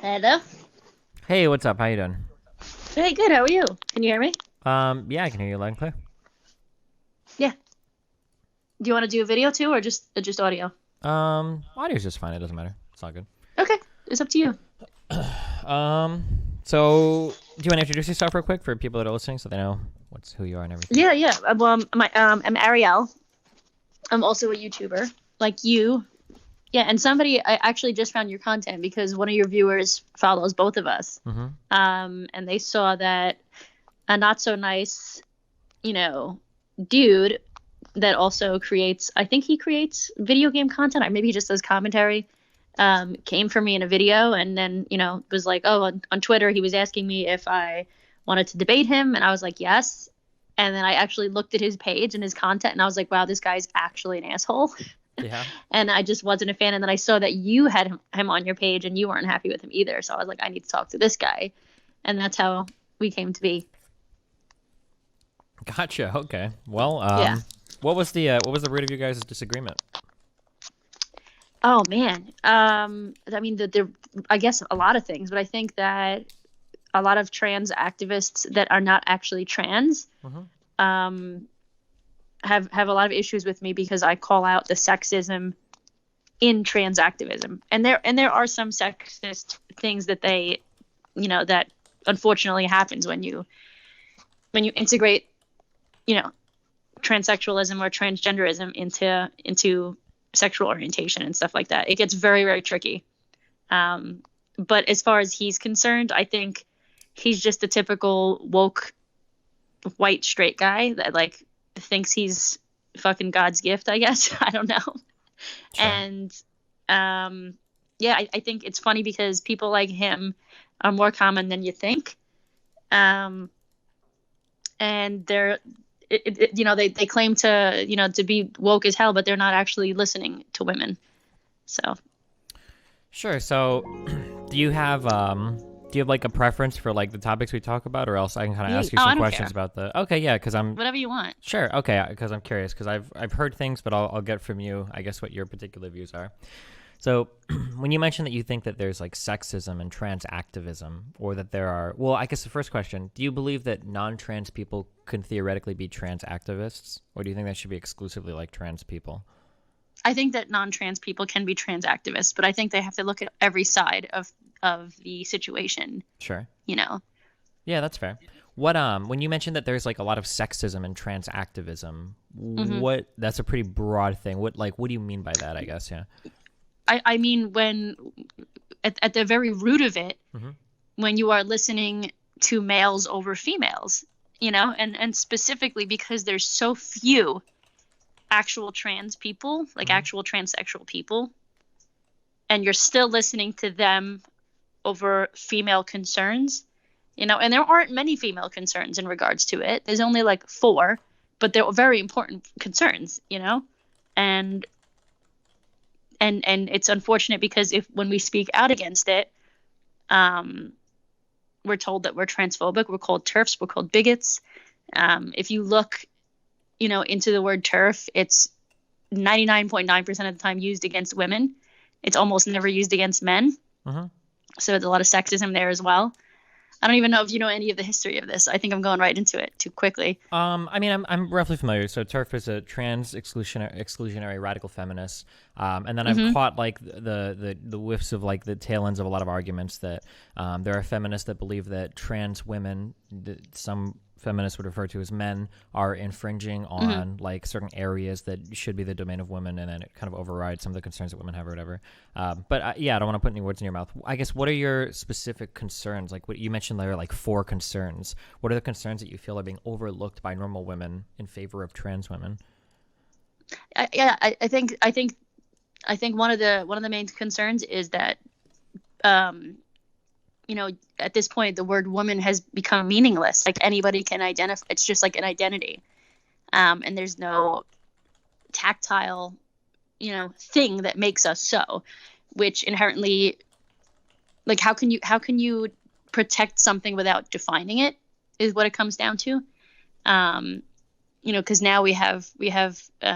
Hello. Hey, what's up? How you doing? Hey, good. How are you? Can you hear me? Yeah, I can hear you loud and clear. Yeah. Do you want to do a video too, or just audio? Audio's just fine. It doesn't matter. It's all good. Okay, it's up to you. Um, so do you want to introduce yourself real quick for people that are listening, so they know who you are and everything? Yeah, yeah. I'm Arielle. I'm also a YouTuber, like you. Yeah, and I actually just found your content because one of your viewers follows both of us. Mm-hmm. And they saw that a not so nice, you know, dude that also creates. I think he creates video game content, or maybe he just does commentary. Came for me in a video and then, was like, oh, on Twitter, he was asking me if I wanted to debate him. And I was like, yes. And then I actually looked at his page and his content and I was like, wow, this guy's actually an asshole. Yeah. And I just wasn't a fan. And then I saw that you had him on your page and you weren't happy with him either. So I was like, I need to talk to this guy. And that's how we came to be. Gotcha. Okay. Well, Yeah. what was the root of you guys' disagreement? Oh man. I mean, I guess a lot of things, but I think that a lot of trans activists that are not actually trans Mm-hmm. um, have a lot of issues with me because I call out the sexism in trans activism, and there are some sexist things that that unfortunately happens when you integrate you know transsexualism or transgenderism into sexual orientation and stuff like that. It gets very, very tricky. But as far as he's concerned, I think he's just a typical woke white straight guy that like thinks he's fucking God's gift, I guess. I don't know. Sure. And yeah, I think it's funny because people like him are more common than you think. Um, and they claim to be woke as hell, but they're not actually listening to women. So Sure. So, do you have like a preference for like the topics we talk about, or else I can kind of yeah, ask you oh, some I don't questions care. about the? Okay, yeah, because I'm Whatever you want. sure. Okay, because I'm curious because I've heard things, but I'll get from you, I guess, what your particular views are. So, when you mentioned that you think that there's like sexism and trans activism, or that there are, well, I guess the first question: do you believe that non-trans people can theoretically be trans activists, or do you think that should be exclusively like trans people? I think that non-trans people can be trans activists, but I think they have to look at every side of the situation. Sure. You know. Yeah, that's fair. When you mentioned that there's like a lot of sexism and trans activism, hmm that's a pretty broad thing. What do you mean by that? I guess, yeah. I mean when at the very root of it, Mm-hmm. when you are listening to males over females, and specifically because there's so few actual trans people, like Mm-hmm. actual transsexual people, and you're still listening to them over female concerns, and there aren't many female concerns in regards to it. There's only like four, but they're very important concerns. And and it's unfortunate because if when we speak out against it, um, we're told that we're transphobic, we're called TERFs, we're called bigots. If you look, into the word TERF, it's 99.9% of the time used against women. It's almost never used against men. Mm-hmm. So there's a lot of sexism there as well. I don't even know if you know any of the history of this. I think I'm going right into it too quickly. I mean, I'm roughly familiar. So TERF is a trans exclusionary radical feminist, and then I've hmm caught like the whiffs of like the tail ends of a lot of arguments that there are feminists that believe that trans women, that some feminists would refer to as men, are infringing hmm on like certain areas that should be the domain of women, and then it kind of overrides some of the concerns that women have or whatever. But yeah, I don't want to put any words in your mouth. I guess what are your specific concerns? Like what you mentioned, there are like four concerns. What are the concerns that you feel are being overlooked by normal women in favor of trans women? I think one of the main concerns is that um, at this point the word woman has become meaningless. Like anybody can identify. It's just like an identity, and there's no tactile, thing that makes us so, which inherently, like, how can you protect something without defining it is what it comes down to. Um, because now we have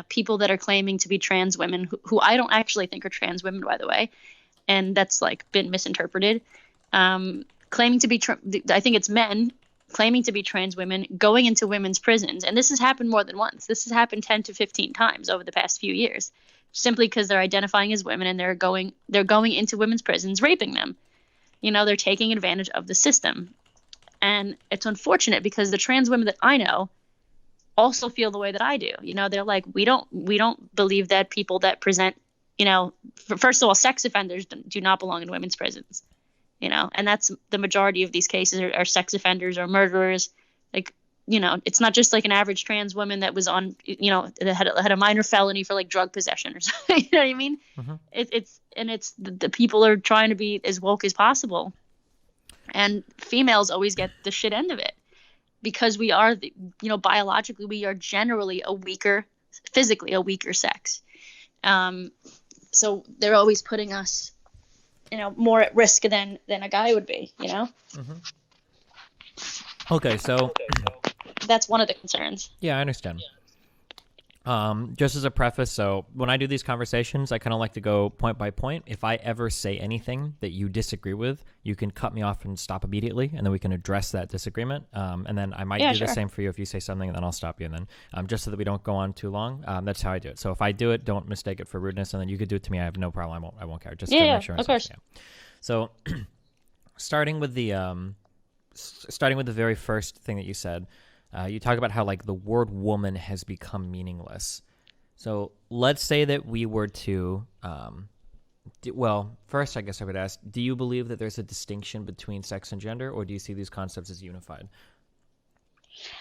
people that are claiming to be trans women who I don't actually think are trans women, by the way, and that's like been misinterpreted. claiming to be, I think it's men claiming to be trans women going into women's prisons. And this has happened more than once. This has happened 10 to 15 times over the past few years, simply because they're identifying as women and they're going into women's prisons, raping them. They're taking advantage of the system. And it's unfortunate because the trans women that I know also feel the way that I do. They're like, we don't believe that people that present, first of all, sex offenders do not belong in women's prisons. And that's the majority of these cases are sex offenders or murderers. Like, it's not just like an average trans woman that was on, that had a minor felony for like drug possession or something. You know what I mean? Mm-hmm. It's the people are trying to be as woke as possible. And females always get the shit end of it because we are, biologically, we are generally physically a weaker sex. So they're always putting us, more at risk than a guy would be, Mm-hmm. Okay, so that's one of the concerns. Yeah, I understand. Just as a preface, so when I do these conversations, I kind of like to go point by point. If I ever say anything that you disagree with, you can cut me off and stop immediately, and then we can address that disagreement. And then I might do the same for you if you say something, and then I'll stop you. And then just so that we don't go on too long, that's how I do it. So if I do it, don't mistake it for rudeness, and then you could do it to me. I have no problem. I won't care. Just to make sure. Of course. So starting with the very first thing that you said. You talk about how like the word woman has become meaningless. So let's say that we were to, first I guess I would ask, do you believe that there's a distinction between sex and gender, or do you see these concepts as unified?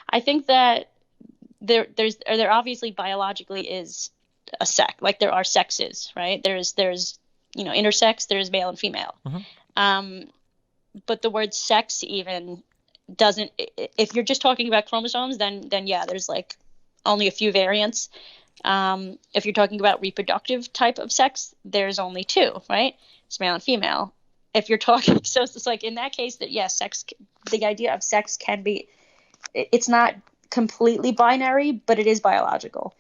I think that there obviously biologically is a sex, like there are sexes, right? There's intersex, there's male and female. Mm-hmm. But the word sex even doesn't, if you're just talking about chromosomes, then yeah, there's like only a few variants. If you're talking about reproductive type of sex, there's only two, right? It's male and female. If you're talking, so it's like in that case that yes, sex, the idea of sex can be, it's not completely binary, but it is biological.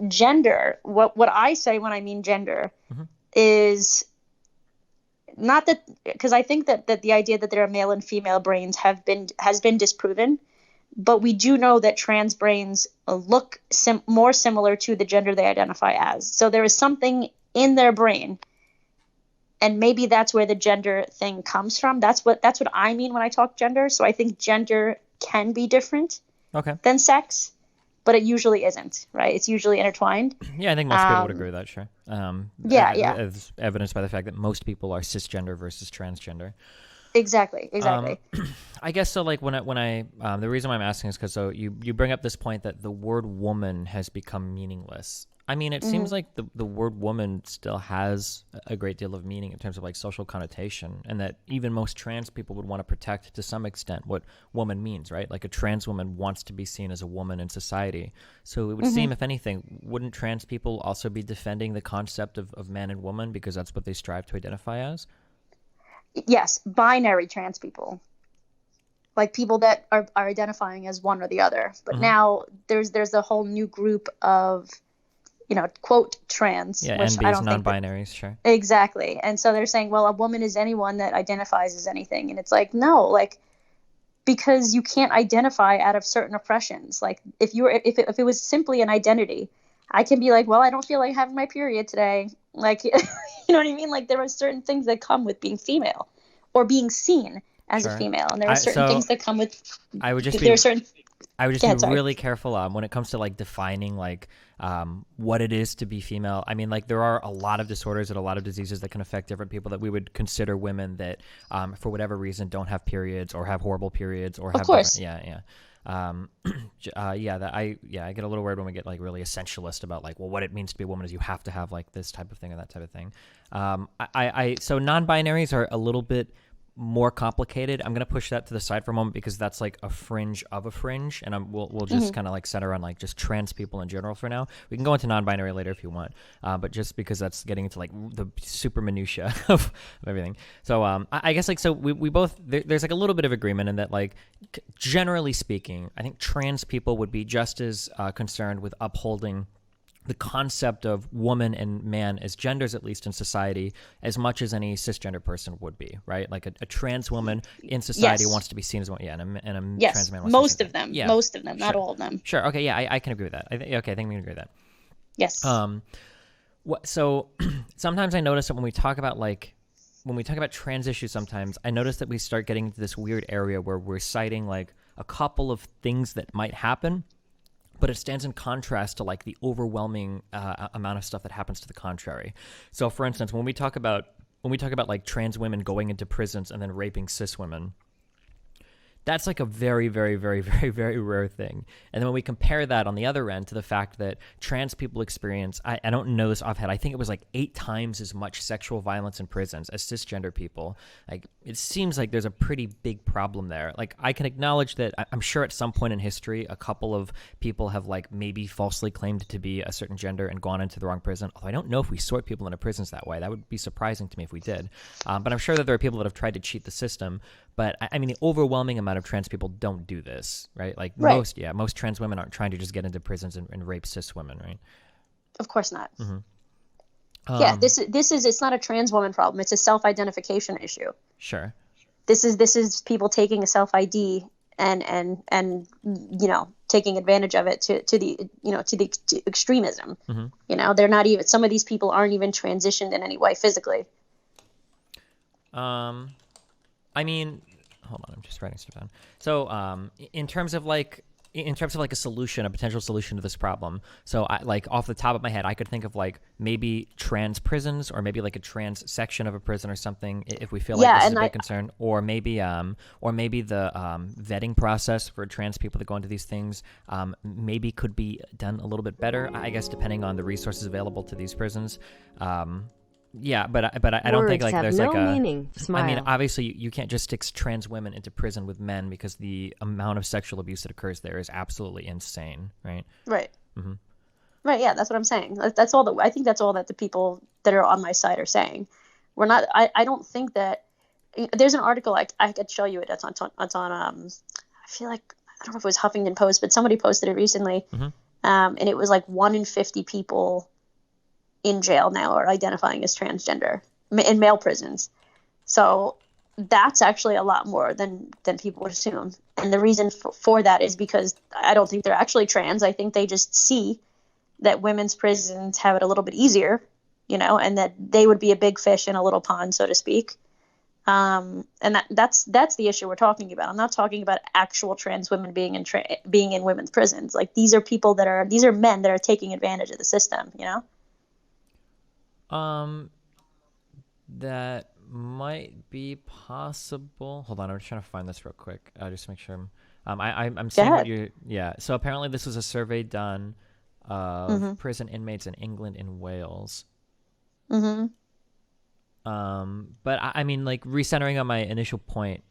Gender, what I say when I mean gender, mm-hmm. is not that, because I think that the idea that there are male and female brains has been disproven, but we do know that trans brains look more similar to the gender they identify as. So there is something in their brain, and maybe that's where the gender thing comes from. That's what I mean when I talk gender. So I think gender can be different than sex, but it usually isn't, right? It's usually intertwined. Yeah, I think most people would agree with that, sure. As evidenced by the fact that most people are cisgender versus transgender. Exactly. I guess so. Like when I the reason why I'm asking is because you bring up this point that the word woman has become meaningless. I mean, it seems like the word woman still has a great deal of meaning in terms of like social connotation, and that even most trans people would want to protect to some extent what woman means, right? Like a trans woman wants to be seen as a woman in society. So it would seem, if anything, wouldn't trans people also be defending the concept of man and woman because that's what they strive to identify as? Yes, binary trans people. Like people that are identifying as one or the other. But now there's a whole new group of, quote trans. Yeah, which NBs, I don't non-binaries, sure. Exactly. And so they're saying, well, a woman is anyone that identifies as anything. And it's like, no, like, because you can't identify out of certain oppressions. Like if it was simply an identity, I can be like, well, I don't feel like having my period today. Like, you know what I mean? Like there are certain things that come with being female or being seen as a female. And there are certain things that come with, I would just be really careful when it comes to like defining like what it is to be female. I mean, like there are a lot of disorders and a lot of diseases that can affect different people that we would consider women that for whatever reason don't have periods or have horrible periods or have, of course. I get a little worried when we get like really essentialist about like, well, what it means to be a woman is you have to have like this type of thing or that type of thing. So non-binaries are a little bit more complicated. I'm going to push that to the side for a moment because that's like a fringe of a fringe, and we'll just kind of like center on like just trans people in general for now. We can go into non-binary later if you want, but just because that's getting into like the super minutia of everything. So I guess like, so we both, there's like a little bit of agreement in that like generally speaking, I think trans people would be just as concerned with upholding the concept of woman and man as genders, at least in society, as much as any cisgender person would be, right? Like a trans woman in society Yes. wants to be seen as one, yeah, and a Yes. trans man wants to be Most seen. of them. Yeah, Most of them. Not sure, all of them. sure. Okay, yeah, I can agree with that. Okay, I think we can agree with that. Yes. So sometimes I notice that when we talk about trans issues, sometimes I notice that we start getting into this weird area where we're citing like a couple of things that might happen, but it stands in contrast to like the overwhelming amount of stuff that happens to the contrary. So, for instance, when we talk about like trans women going into prisons and then raping cis women, that's like a very, very, very, very, very rare thing. And then when we compare that on the other end to the fact that trans people experience, I don't know this offhand, I think it was like 8 times as much sexual violence in prisons as cisgender people. Like, it seems like there's a pretty big problem there. Like, I can acknowledge that I'm sure at some point in history, a couple of people have like maybe falsely claimed to be a certain gender and gone into the wrong prison. Although I don't know if we sort people into prisons that way. That would be surprising to me if we did. But I'm sure that there are people that have tried to cheat the system. But I mean, the overwhelming amount of trans people don't do this, right? Like most trans women aren't trying to just get into prisons and rape cis women, right? Of course not. Mm-hmm. Yeah, this is it's not a trans woman problem. It's a self-identification issue. Sure. This is people taking a self-ID and taking advantage of it to the extremism. Mm-hmm. They're not even, some of these people aren't even transitioned in any way physically. I mean, hold on, I'm just writing stuff down. So, in terms of like a solution, a potential solution to this problem. So, off the top of my head, I could think of like maybe trans prisons, or maybe like a trans section of a prison or something, if we feel like this is a big concern, or maybe the vetting process for trans people that go into these things, maybe could be done a little bit better, I guess, depending on the resources available to these prisons. Yeah, but I don't think like there's like a meaning. Smile. I mean, obviously you can't just stick trans women into prison with men, because the amount of sexual abuse that occurs there is absolutely insane, right? Right. Mm-hmm. Right. Yeah, that's what I'm saying. I think that's all that the people that are on my side are saying. We're not. I don't think that there's an article I could show you it. It's on. I feel like, I don't know if it was Huffington Post, but somebody posted it recently, mm-hmm. And it was like 1 in 50 people in jail now are identifying as transgender in male prisons. So that's actually a lot more than people would assume. And the reason for that is because I don't think they're actually trans. I think they just see that women's prisons have it a little bit easier, and that they would be a big fish in a little pond, so to speak. And that's the issue we're talking about. I'm not talking about actual trans women being in women's prisons. Like, these are men that are taking advantage of the system, That might be possible. Hold on, I'm just trying to find this real quick. Just to make sure. I'm seeing what you. Yeah. So apparently, this was a survey done of mm-hmm. prison inmates in England and Wales. Mm-hmm. But I mean, like, recentering on my initial point,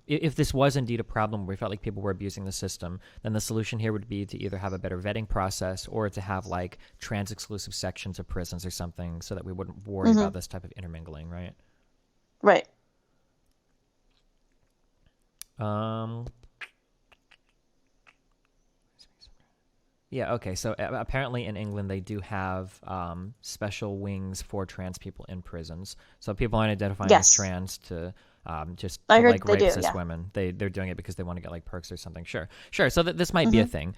if this was indeed a problem where we felt like people were abusing the system, then the solution here would be to either have a better vetting process, or to have like trans exclusive sections of prisons or something, so that we wouldn't worry mm-hmm. about this type of intermingling, right? Right. Yeah, okay. So apparently in England they do have special wings for trans people in prisons. So people aren't identifying as trans to rape cis women. They're doing it because they want to get like perks or something. Sure. So this might be a thing.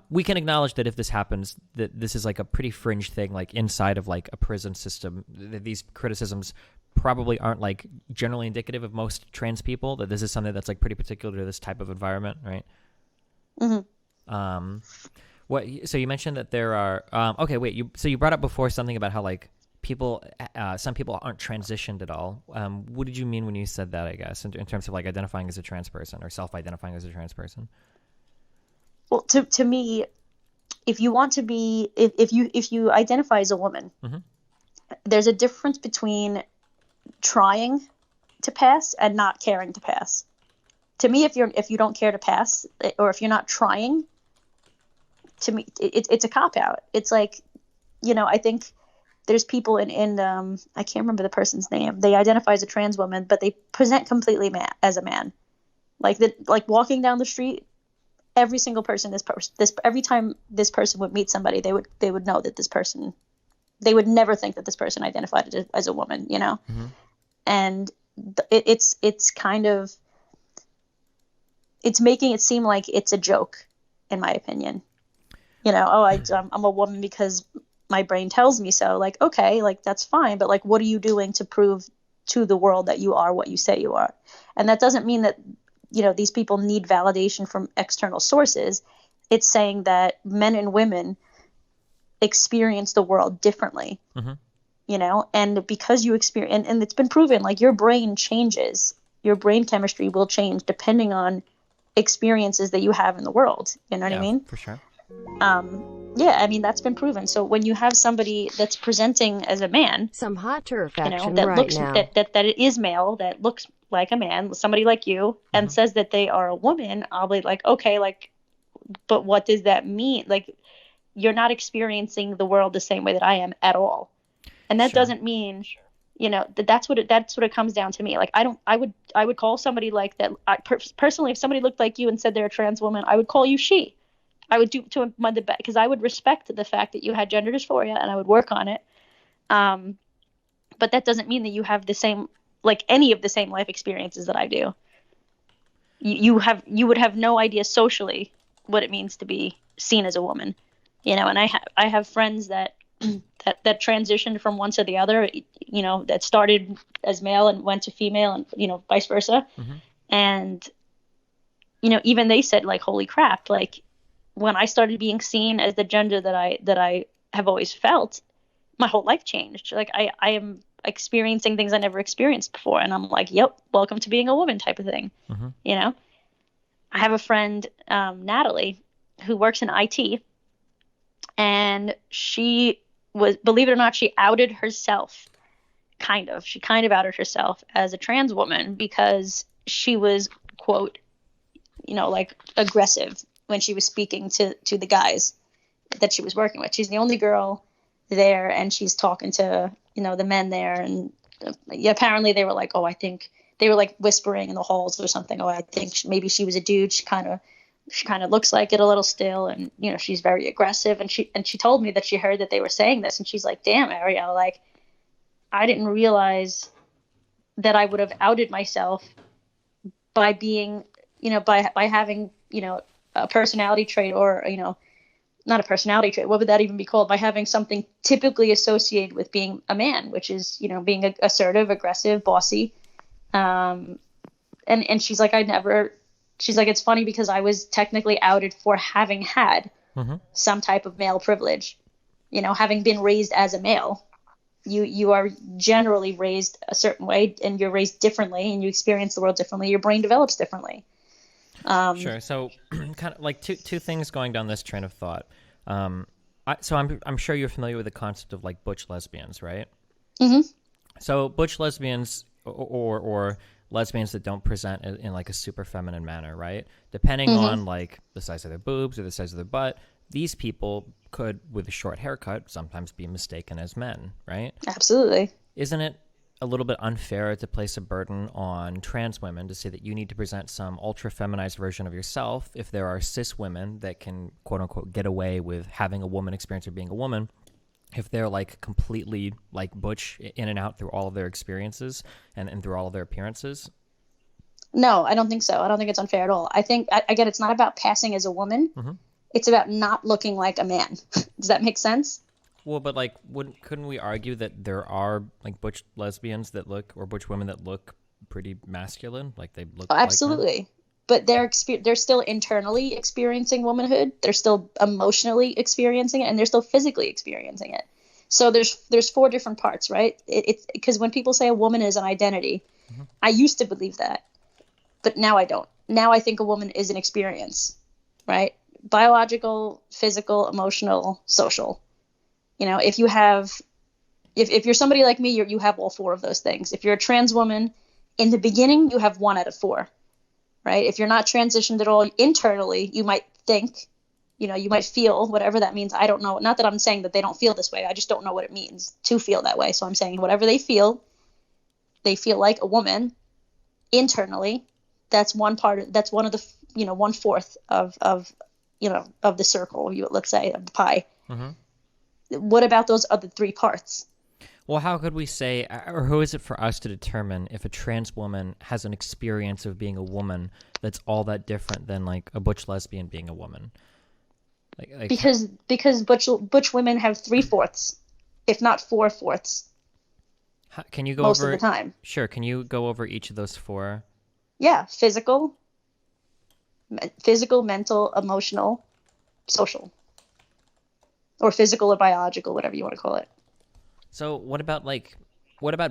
We can acknowledge that if this happens, that this is like a pretty fringe thing, like inside of like a prison system. These criticisms probably aren't like generally indicative of most trans people. That this is something that's like pretty particular to this type of environment, right? Mm-hmm. So you mentioned that there are so you brought up before something about how like some people aren't transitioned at all. What did you mean when you said that, I guess, in terms of like identifying as a trans person or self-identifying as a trans person? Well, to me, if you want to be, if you identify as a woman, mm-hmm. there's a difference between trying to pass and not caring to pass. To me, if you don't care to pass, or if you're not trying, to me, it's a cop-out. It's like, I think there's people in I can't remember the person's name. They identify as a trans woman, but they present completely as a man. Like walking down the street, every single person, every time this person would meet somebody, they would know that this person, they would never think that this person identified as a woman, you know? Mm-hmm. And it's kind of, it's making it seem like it's a joke, in my opinion. You know, oh, I'm a woman because my brain tells me so. Like, okay, like that's fine, but like, what are you doing to prove to the world that you are what you say you are? And that doesn't mean that, you know, these people need validation from external sources. It's saying that men and women experience the world differently. Mm-hmm. You know, and because you experience, and it's been proven, like your brain changes, your brain chemistry will change depending on experiences that you have in the world. You know what I mean? For sure. Yeah, I mean, that's been proven. So when you have somebody that's presenting as a man, Some hot turf you know, action that right looks now. that it is male, that looks like a man, somebody like you, and Mm-hmm. says that they are a woman, I'll be like, okay, like, but what does that mean? Like, you're not experiencing the world the same way that I am at all. And that Sure. doesn't mean, you know, that's what it comes down to me. Like, I would call somebody like that. Personally, if somebody looked like you and said they're a trans woman, I would call you she. I would do to my the because I would respect the fact that you had gender dysphoria, and I would work on it. But that doesn't mean that you have the same, like any of the same life experiences that I do. You would have no idea socially what it means to be seen as a woman, you know. And I have friends that that transitioned from one to the other, you know, that started as male and went to female, and you know, vice versa. Mm-hmm. And you know, even they said like, holy crap, like when I started being seen as the gender that I have always felt, my whole life changed. Like I am experiencing things I never experienced before, and I'm like, yep, welcome to being a woman type of thing. Mm-hmm. You know, I have a friend, Natalie, who works in IT, and she was, believe it or not, she outed herself. She kind of outed herself as a trans woman because she was, quote, you know, like aggressive when she was speaking to the guys that she was working with. She's the only girl there, and she's talking to, you know, the men there, and yeah, apparently they were like, oh, I think they were like whispering in the halls or something. Oh, I think maybe she was a dude. She kind of looks like it a little still, and you know, she's very aggressive. And she told me that she heard that they were saying this, and she's like, damn, Arielle, like I didn't realize that I would have outed myself by being, you know, by having, you know, a personality trait, or, you know, not a personality trait. What would that even be called? By having something typically associated with being a man, which is, you know, being assertive, aggressive, bossy. And she's like, she's like, it's funny because I was technically outed for having had Mm-hmm. some type of male privilege, you know, having been raised as a male. You are generally raised a certain way, and you're raised differently, and you experience the world differently. Your brain develops differently. Sure. So, kind of like two things going down this train of thought. So I'm sure you're familiar with the concept of like butch lesbians, right? Mm-hmm. So butch lesbians or lesbians that don't present in like a super feminine manner, right? Depending Mm-hmm. on like the size of their boobs or the size of their butt, these people could, with a short haircut, sometimes be mistaken as men, right? Absolutely. Isn't it a little bit unfair to place a burden on trans women to say that you need to present some ultra feminized version of yourself if there are cis women that can, quote unquote, get away with having a woman experience or being a woman, if they're like completely like butch in and out through all of their experiences and through all of their appearances? No, I don't think so. I don't think it's unfair at all. I think, again, it's not about passing as a woman. Mm-hmm. It's about not looking like a man. Does that make sense? Well, but like, couldn't we argue that there are like butch lesbians that look, or butch women that look pretty masculine, like they look? Oh, like absolutely. men? But they're still internally experiencing womanhood. They're still emotionally experiencing it, and they're still physically experiencing it. So there's four different parts, right? It's because when people say a woman is an identity, Mm-hmm. I used to believe that, but now I don't. Now I think a woman is an experience, right? Biological, physical, emotional, social. You know, if you're somebody like me, you have all four of those things. If you're a trans woman, in the beginning, you have one out of four, right? If you're not transitioned at all internally, you might think, you know, you might feel whatever that means. I don't know. Not that I'm saying that they don't feel this way. I just don't know what it means to feel that way. So I'm saying whatever they feel like a woman internally. That's one of the 1/4 of of the circle, let's say, of the pie. Mm-hmm. What about those other 3 parts? Well, how could we say, or who is it for us to determine if a trans woman has an experience of being a woman that's all that different than like a butch lesbian being a woman? Because butch women have 3/4, if not 4/4. Can you go most over of the time? Sure. Can you go over each of those 4? Yeah, physical, mental, emotional, social, or physical or biological, whatever you want to call it. So what about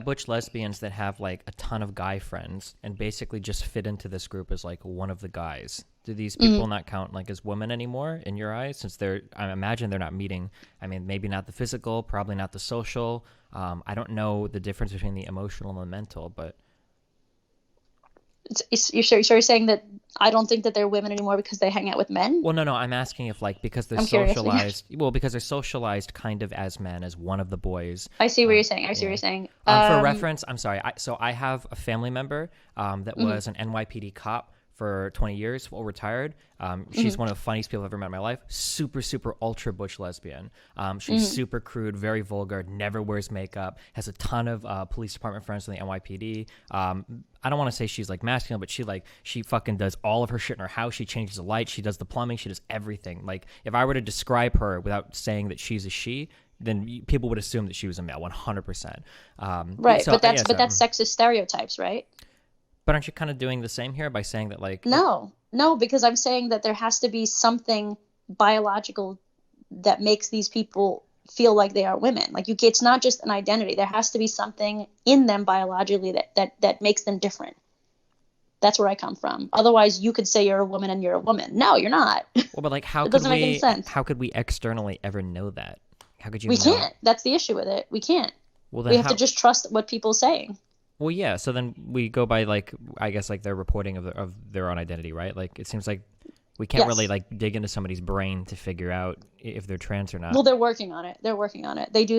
butch lesbians that have like a ton of guy friends and basically just fit into this group as like one of the guys? Do these people not count like as women anymore in your eyes? Since I imagine they're not meeting. I mean, maybe not the physical, probably not the social. I don't know the difference between the emotional and the mental, but You're saying that I don't think that they're women anymore because they hang out with men? well, no, I'm asking if like because they're I'm curious. socialized. Well, because they're socialized kind of as men, as one of the boys. I see what you're saying. I see what you're saying. For reference, I'm sorry. So I have a family member that was an NYPD cop for 20 years, well, retired. She's one of the funniest people I've ever met in my life. Super, super ultra butch lesbian. She's super crude, very vulgar, never wears makeup, has a ton of police department friends in the NYPD. I don't want to say she's like masculine, but she fucking does all of her shit in her house. She changes the lights, she does the plumbing, she does everything. Like if I were to describe her without saying that she's a she, then people would assume that she was a male, 100%. Right, but that's sexist stereotypes, right? But aren't you kind of doing the same here by saying that like... No, because I'm saying that there has to be something biological that makes these people feel like they are women. Like it's not just an identity. There has to be something in them biologically that makes them different. That's where I come from. Otherwise, you could say you're a woman and you're a woman. No, you're not. Well, but like it doesn't make any sense. How could we externally ever know that? How could you We can't. That's the issue with it. We can't. Well, then we have to just trust what people are saying. Well, yeah. So then we go by like, I guess like their reporting of their own identity, right? Like it seems like we can't really like dig into somebody's brain to figure out if they're trans or not. Well, they're working on it.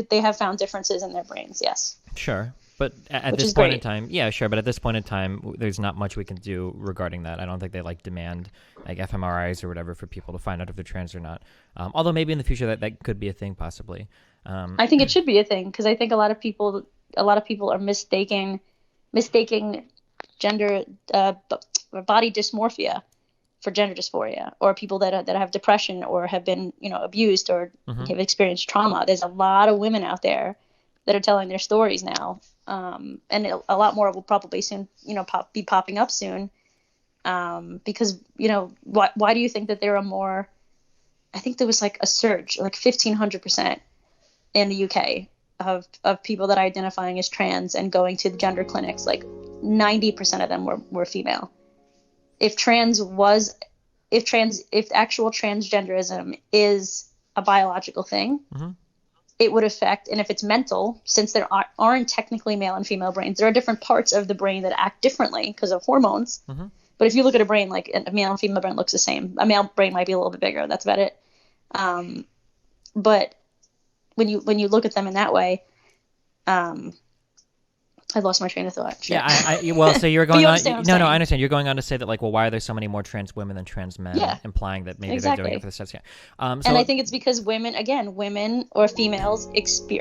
They have found differences in their brains. Yes. Sure. But at this point in time, yeah, sure. But at this point in time, there's not much we can do regarding that. I don't think they like demand like fMRIs or whatever for people to find out if they're trans or not. Although maybe in the future that could be a thing possibly. I think it should be a thing because I think a lot of people are mistaking gender body dysmorphia for gender dysphoria, or people that have depression or have been abused or have experienced trauma. There's a lot of women out there that are telling their stories now, and a lot more will probably soon be popping up soon, because why do you think that there are more? I think there was like a surge, like 1,500% in the UK of people that are identifying as trans and going to the gender clinics. Like 90% of them were female. If actual transgenderism is a biological thing, it would affect, and if it's mental, since there aren't technically male and female brains, there are different parts of the brain that act differently because of hormones. But if you look at a brain, like a male and female brain looks the same. A male brain might be a little bit bigger. That's about it. But when you look at them in that way, I lost my train of thought. Shit. Yeah, well, so you're going on. No, I understand. You're going on to say that, like, well, why are there so many more trans women than trans men? Yeah. Implying that maybe they're doing it for the sex. Yeah. And I think it's because women or females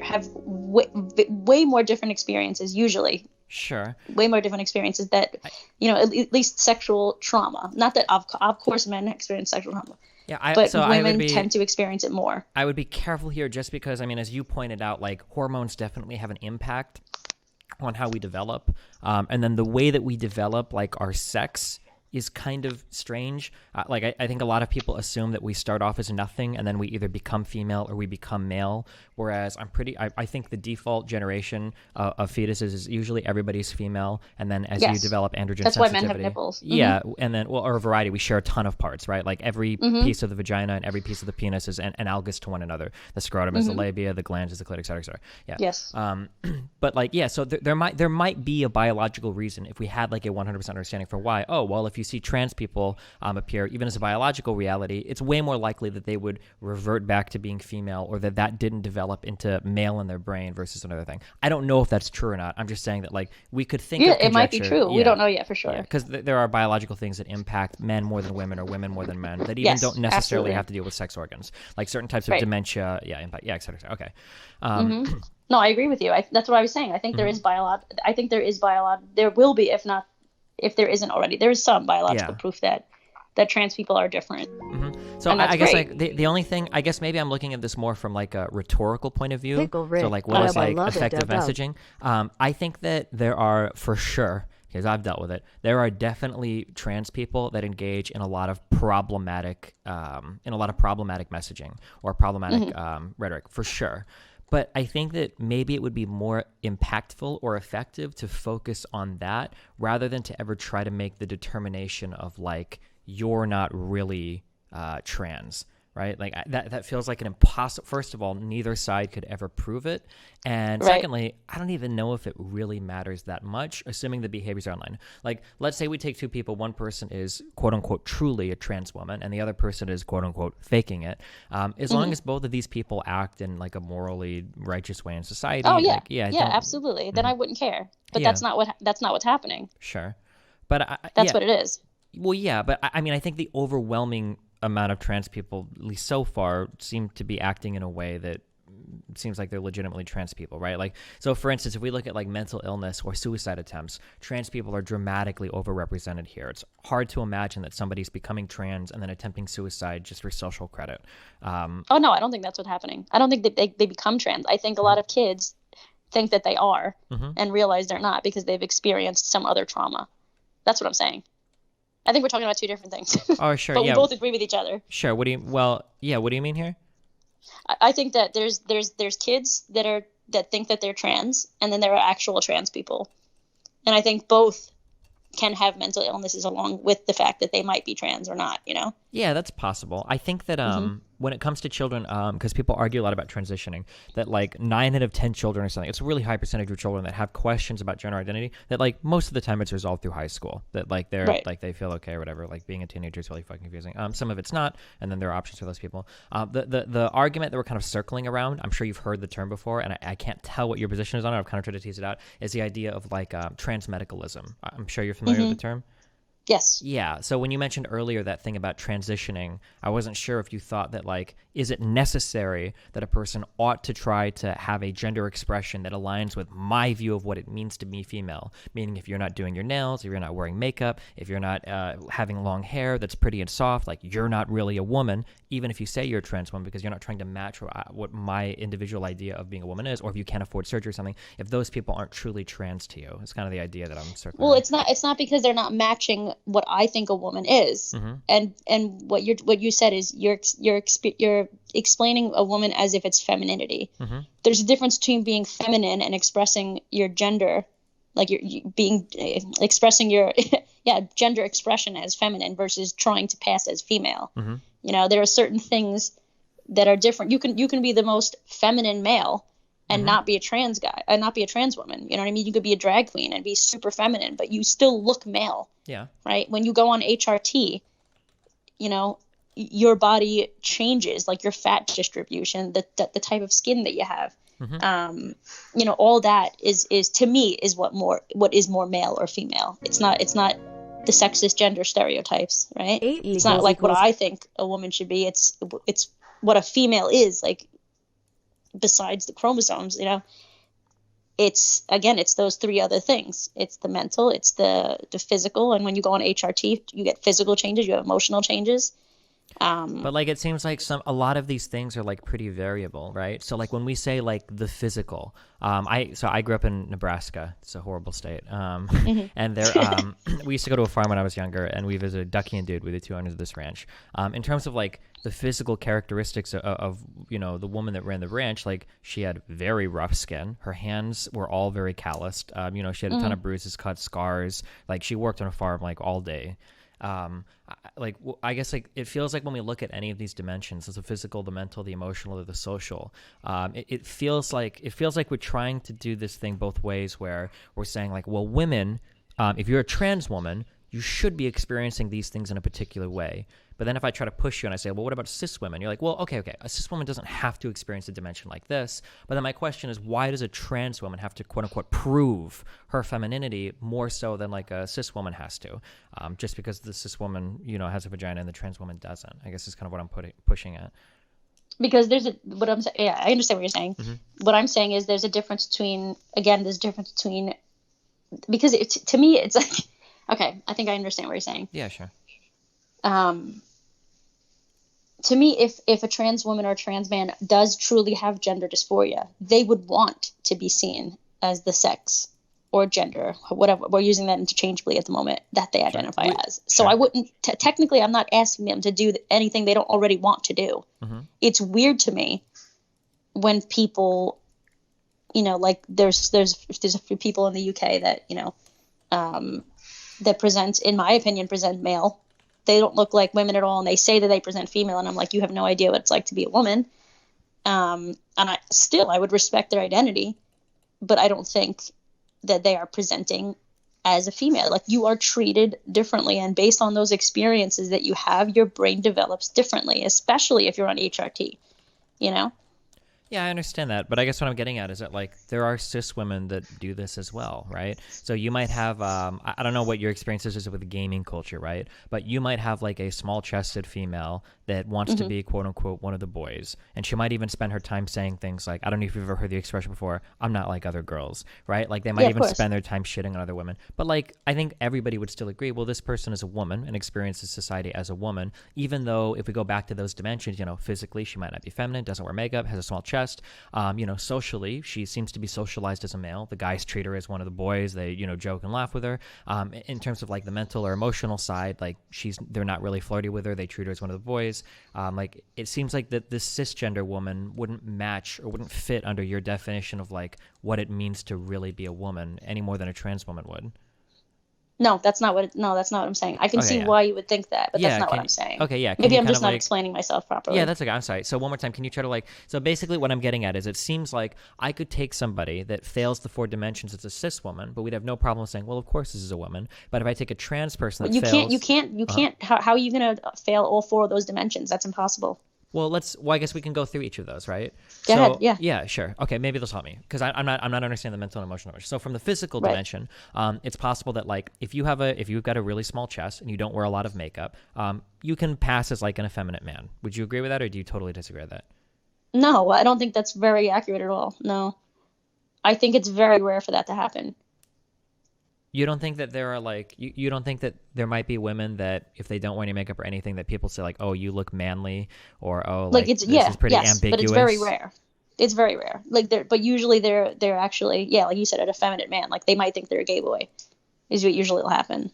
have way more different experiences usually. Sure. Way more different experiences that, at least sexual trauma. Not that, of course, men experience sexual trauma. Yeah, but women tend to experience it more. I would be careful here just because, I mean, as you pointed out, like, hormones definitely have an impact on how we develop. And then the way that we develop, like, our sex is kind of strange. I think a lot of people assume that we start off as nothing and then we either become female or we become male. Whereas I think the default generation of fetuses is usually everybody's female. And then as you develop androgen That's sensitivity. Why men have nipples. Yeah. And then, or a variety, we share a ton of parts, right? Like every piece of the vagina and every piece of the penis is analogous to one another. The scrotum is the labia, the glans is the clit, et cetera, et cetera. Yeah. Yes. But like, yeah, so there might be a biological reason if we had like a 100% understanding for why. Oh, well, if you see trans people appear, even as a biological reality, it's way more likely that they would revert back to being female, or that didn't develop into male in their brain versus another thing. I don't know if that's true or not. I'm just saying that like we could think of conjecture. It might be true. We don't know yet for sure. Yeah, because there are biological things that impact men more than women, or women more than men, that even don't necessarily have to deal with sex organs, like certain types of dementia, impact, et cetera, et cetera. Okay. No, I agree with you. That's what I was saying. I think there is I think there is there will be, if there isn't already, there is some biological proof that trans people are different. So I guess like the only thing, I guess maybe I'm looking at this more from like a rhetorical point of view. So like what is like effective messaging? I think that there are, for sure, because I've dealt with it, there are definitely trans people that engage in a lot of problematic messaging or problematic rhetoric, for sure. But I think that maybe it would be more impactful or effective to focus on that rather than to ever try to make the determination of like, you're not really trans, right? Like that feels like an impossible. First of all, neither side could ever prove it. And secondly, I don't even know if it really matters that much, assuming the behaviors are online. Like, let's say we take two people. One person is quote unquote truly a trans woman, and the other person is quote unquote faking it. As long as both of these people act in like a morally righteous way in society. Oh yeah, like, absolutely. Then I wouldn't care. But that's not what's happening. Sure, but that's what it is. Well, yeah, but I mean, I think the overwhelming amount of trans people, at least so far, seem to be acting in a way that seems like they're legitimately trans people, right? Like, so for instance, if we look at like mental illness or suicide attempts, trans people are dramatically overrepresented here. It's hard to imagine that somebody's becoming trans and then attempting suicide just for social credit. Oh no, I don't think that's what's happening. I don't think that they become trans. I think a lot of kids think that they are and realize they're not because they've experienced some other trauma. That's what I'm saying. I think we're talking about two different things. Oh, sure. But we both agree with each other. Sure. What do you mean here? I think that there's kids that think that they're trans, and then there are actual trans people. And I think both can have mental illnesses along with the fact that they might be trans or not, you know? Yeah, that's possible. I think that when it comes to children, because people argue a lot about transitioning, that like 9 out of 10 children or something, it's a really high percentage of children that have questions about gender identity that like most of the time it's resolved through high school, that like they're like they feel okay or whatever. Like being a teenager is really fucking confusing. Some of it's not, and then there are options for those people. The argument that we're kind of circling around, I'm sure you've heard the term before, and I can't tell what your position is on it. I've kind of tried to tease it out. Is the idea of like transmedicalism. I'm sure you're familiar with the term. Yes. Yeah. So when you mentioned earlier that thing about transitioning, I wasn't sure if you thought that, like, is it necessary that a person ought to try to have a gender expression that aligns with my view of what it means to be female? Meaning if you're not doing your nails, if you're not wearing makeup, if you're not having long hair that's pretty and soft, like you're not really a woman, even if you say you're a trans woman, because you're not trying to match what my individual idea of being a woman is, or if you can't afford surgery or something, if those people aren't truly trans to you. It's kind of the idea that I'm circling. Well, it's not because they're not matching what I think a woman is, and what you said is you're explaining a woman as if it's femininity. There's a difference between being feminine and expressing your gender, like expressing your gender expression as feminine versus trying to pass as female. You know, there are certain things that are different. You can be the most feminine male and not be a trans guy, and not be a trans woman. You know what I mean? You could be a drag queen and be super feminine, but you still look male. Yeah. Right? When you go on HRT, you know, your body changes, like your fat distribution, the type of skin that you have. You know, all that is to me is what is more male or female. It's not the sexist gender stereotypes, right? It's not like what I think a woman should be. It's what a female is, like, besides the chromosomes, you know. It's those three other things. It's the mental, it's the physical, and when you go on HRT, you get physical changes, you have emotional changes. But like it seems like a lot of these things are like pretty variable, right? So like when we say like the physical, I grew up in Nebraska. It's a horrible state. And there we used to go to a farm when I was younger, and we visited Ducky and Dude, with the two owners of this ranch. In terms of like the physical characteristics of you know, the woman that ran the ranch, like she had very rough skin. Her hands were all very calloused. You know, she had a ton of bruises, cuts, scars. Like she worked on a farm like all day. I guess like it feels like when we look at any of these dimensions, the physical, the mental, the emotional, or the social, it feels like we're trying to do this thing both ways, where we're saying like, well, women, if you're a trans woman, you should be experiencing these things in a particular way. But then if I try to push you and I say, well, what about cis women? You're like, well, okay, a cis woman doesn't have to experience a dimension like this. But then my question is, why does a trans woman have to, quote unquote, prove her femininity more so than like a cis woman has to? Just because the cis woman, has a vagina and the trans woman doesn't. I guess is kind of what I'm pushing at. Because I understand what you're saying. What I'm saying is there's a difference between, because to me, it's like, okay, I think I understand what you're saying. Yeah, sure. To me, if a trans woman or a trans man does truly have gender dysphoria, they would want to be seen as the sex or gender, whatever. We're using that interchangeably at the moment, that they identify as. So I wouldn't, technically, I'm not asking them to do anything they don't already want to do. It's weird to me when people, like there's a few people in the UK that, that present male. They don't look like women at all, and they say that they present female, and I'm like, you have no idea what it's like to be a woman. And I would respect their identity, but I don't think that they are presenting as a female. Like, you are treated differently, and based on those experiences that you have, your brain develops differently, especially if you're on HRT, Yeah, I understand that, but I guess what I'm getting at is that, like, there are cis women that do this as well, right? So you might have, I don't know what your experience is with the gaming culture, right? But you might have, like, a small-chested female that wants to be, quote-unquote, one of the boys, and she might even spend her time saying things like, I don't know if you've ever heard the expression before, I'm not like other girls, right? Like, they might even spend their time shitting on other women. But, like, I think everybody would still agree, well, this person is a woman and experiences society as a woman, even though if we go back to those dimensions, physically she might not be feminine, doesn't wear makeup, has a small chest. Socially, she seems to be socialized as a male. The guys treat her as one of the boys. They, joke and laugh with her. In terms of like the mental or emotional side, like they're not really flirty with her. They treat her as one of the boys. Like it seems like that this cisgender woman wouldn't match or wouldn't fit under your definition of like what it means to really be a woman any more than a trans woman would. No, that's not what I'm saying. I can see why you would think that, but that's not what I'm saying. Okay, yeah. Maybe I'm just not explaining myself properly. Yeah, that's okay. I'm sorry. So one more time, can you try to so basically what I'm getting at is it seems like I could take somebody that fails the 4 dimensions as a cis woman, but we'd have no problem saying, well, of course this is a woman. But if I take a trans person that fails... You can't. How are you going to fail all 4 of those dimensions? That's impossible. Well, I guess we can go through each of those, right? Go ahead, yeah. Yeah, sure. Okay, maybe this will help me because I'm not understanding the mental and emotional. So from the physical dimension, it's possible that like if you've got a really small chest and you don't wear a lot of makeup, you can pass as like an effeminate man. Would you agree with that, or do you totally disagree with that? No, I don't think that's very accurate at all. No, I think it's very rare for that to happen. You don't think that there are like you don't think that there might be women that if they don't wear any makeup or anything that people say like, oh, you look manly, or oh, like this is pretty ambiguous. But it's very rare. It's very rare. But usually they're actually like you said, an effeminate man. Like they might think they're a gay boy, is what usually will happen.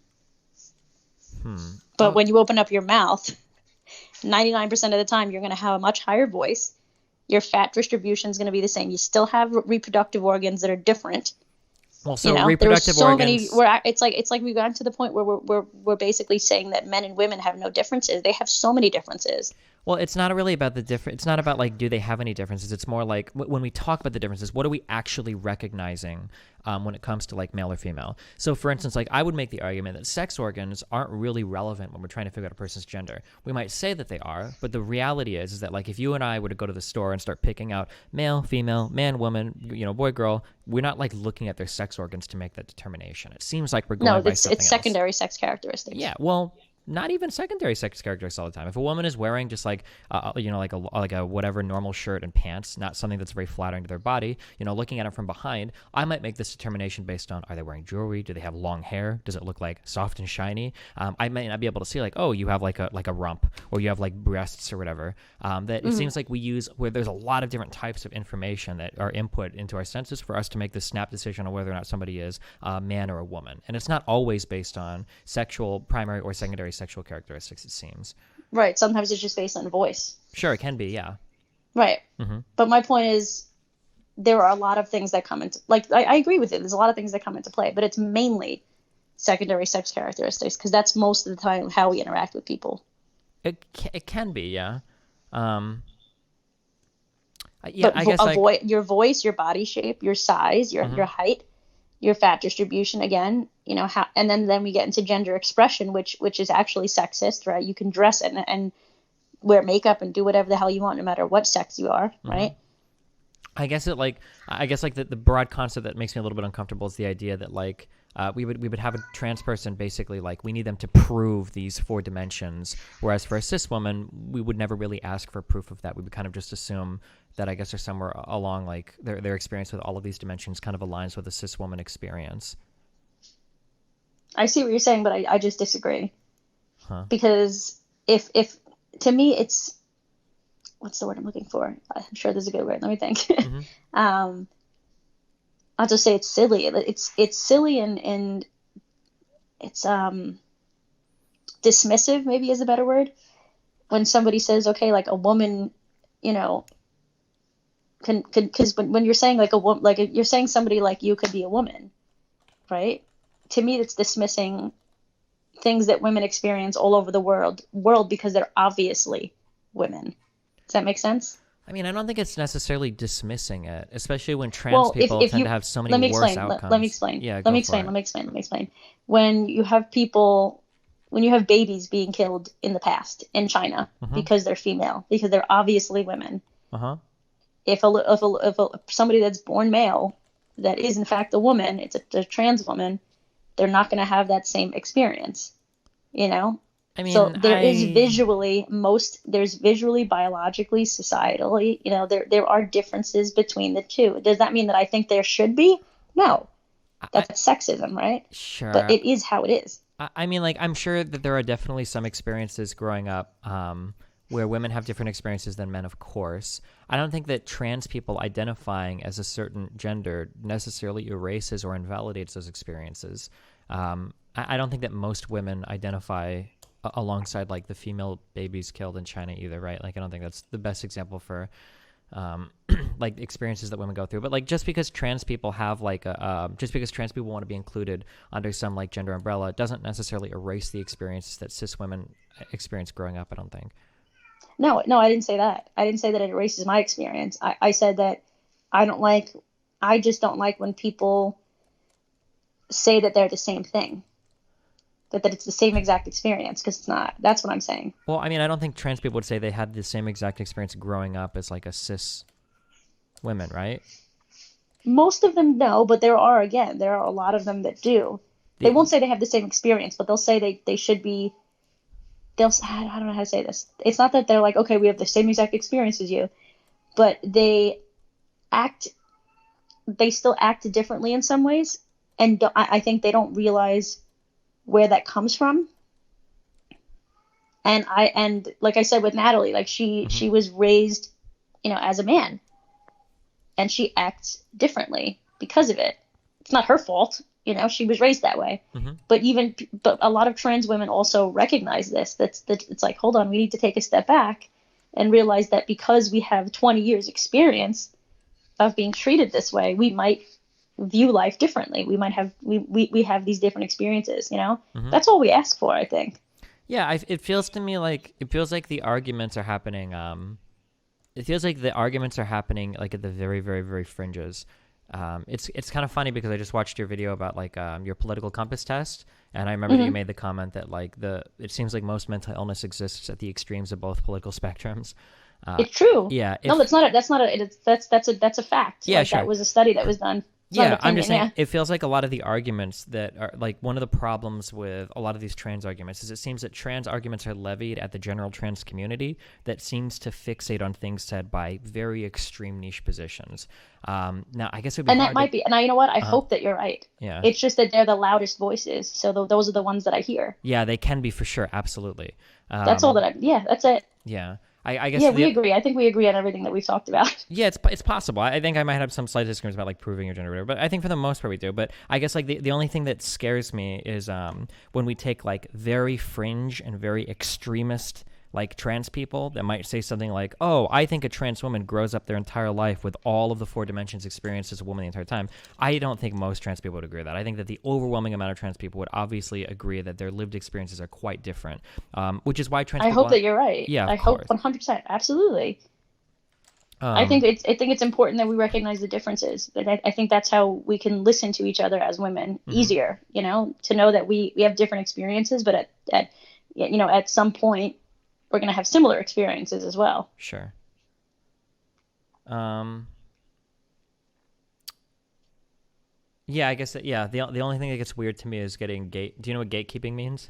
But when you open up your mouth, 99% of the time you're going to have a much higher voice. Your fat distribution is going to be the same. You still have reproductive organs that are different. Well, so reproductive organs. It's like we've gotten to the point where we're basically saying that men and women have no differences. They have so many differences. Well, it's not really about the difference. It's not about like, do they have any differences? It's more like when we talk about the differences, what are we actually recognizing when it comes to like male or female? So for instance, like I would make the argument that sex organs aren't really relevant when we're trying to figure out a person's gender. We might say that they are, but the reality is that like if you and I were to go to the store and start picking out male, female, man, woman, boy, girl, we're not like looking at their sex organs to make that determination. It seems like we're going by something else. It's secondary sex characteristics. Yeah, well, not even secondary sex characteristics all the time. If a woman is wearing just like, like a whatever normal shirt and pants, not something that's very flattering to their body, looking at it from behind, I might make this determination based on, are they wearing jewelry? Do they have long hair? Does it look like soft and shiny? I might not be able to see like, oh, you have like a rump, or you have like breasts or whatever. It seems like we use where there's a lot of different types of information that are input into our senses for us to make this snap decision on whether or not somebody is a man or a woman. And it's not always based on sexual, primary or secondary sexual characteristics, it seems. Right. Sometimes it's just based on voice. Sure, it can be, yeah. Right. But my point is, there are a lot of things that come into, like, I agree with it. There's a lot of things that come into play, but it's mainly secondary sex characteristics because that's most of the time how we interact with people. It can be, yeah. I guess your voice, your body shape, your size, your height, your fat distribution, again, how, and then we get into gender expression, which is actually sexist, right? You can dress and wear makeup and do whatever the hell you want, no matter what sex you are, right? I guess the broad concept that makes me a little bit uncomfortable is the idea that like we would have a trans person basically like we need them to prove these 4 dimensions, whereas for a cis woman we would never really ask for proof of that. We would kind of just assume that I guess they're somewhere along like their experience with all of these dimensions kind of aligns with a cis woman experience. I see what you're saying, but I just disagree. Because if to me it's, what's the word I'm looking for? I'm sure there's a good word. Let me think. I'll just say it's silly. It's silly and it's dismissive, maybe is a better word. When somebody says, okay, like a woman, can because when you're saying like a woman, like you're saying somebody like you could be a woman, right? To me, it's dismissing things that women experience all over the world because they're obviously women. Does that make sense? I mean, I don't think it's necessarily dismissing it, especially when trans people tend to have so many worse outcomes. Let me explain. Yeah, let me explain. When you have babies being killed in the past in China because they're female, because they're obviously women. If somebody that's born male that is in fact a woman, it's a trans woman, they're not going to have that same experience, I mean, so there's visually, biologically, societally, there are differences between the two. Does that mean that I think there should be? No, that's sexism, right? Sure. But it is how it is. I mean, like, I'm sure that there are definitely some experiences growing up where women have different experiences than men, of course. I don't think that trans people identifying as a certain gender necessarily erases or invalidates those experiences. I don't think that most women identify alongside like the female babies killed in China either, right? Like I don't think that's the best example for like experiences that women go through. But like just because trans people have like just because trans people want to be included under some like gender umbrella doesn't necessarily erase the experiences that cis women experience growing up, I don't think. No, I didn't say that. I didn't say that it erases my experience. I said that I just don't like when people say that they're the same thing. That it's the same exact experience, because it's not. That's what I'm saying. Well, I mean, I don't think trans people would say they had the same exact experience growing up as like a cis women, right? Most of them no, but there are a lot of them that do. They won't say they have the same experience, but they'll say they should be. I don't know how to say this. It's not that they're like, okay, we have the same exact experience as you, but they still act differently in some ways, and I think they don't realize where that comes from. And like I said with Natalie, like she was raised, as a man, and she acts differently because of it. It's not her fault, she was raised that way. But a lot of trans women also recognize this. That it's like, hold on, we need to take a step back and realize that because we have 20 years experience of being treated this way, we might view life differently. We might have we have these different experiences. That's all we ask for, I think. Yeah, it feels to me like the arguments are happening. It feels like the arguments are happening like at the very, very, very fringes. It's kind of funny because I just watched your video about like your political compass test, and I remember that you made the comment that like it seems like most mental illness exists at the extremes of both political spectrums. It's true. Yeah. No, that's a fact. Yeah, like, sure. That was a study that was done. Yeah, I'm just saying, it feels like a lot of the arguments that are, like, one of the problems with a lot of these trans arguments is it seems that trans arguments are levied at the general trans community that seems to fixate on things said by very extreme niche positions. Now, I guess it would be and that might be, and you know what? I hope that you're right. Yeah. It's just that they're the loudest voices, so those are the ones that I hear. Yeah, they can be for sure, absolutely. That's all that that's it. Yeah. I guess we agree. I think we agree on everything that we've talked about. Yeah, it's possible. I think I might have some slight disagreements about like proving your gender or whatever, but I think for the most part we do. But I guess like the only thing that scares me is when we take like very fringe and very extremist like trans people that might say something like, oh, I think a trans woman grows up their entire life with all of the 4 dimensions experienced as a woman the entire time. I don't think most trans people would agree with that. I think that the overwhelming amount of trans people would obviously agree that their lived experiences are quite different, which is why trans people... I hope that you're right. Yeah, I hope 100%. Absolutely. Um, I think it's important that we recognize the differences. Like I think that's how we can listen to each other as women mhm, easier, you know, to know that we have different experiences, but at you know, at some point we're going to have similar experiences as well. sure. Um, yeah, I guess that, yeah. The only thing that gets weird to me is getting gate. Do you know what gatekeeping means?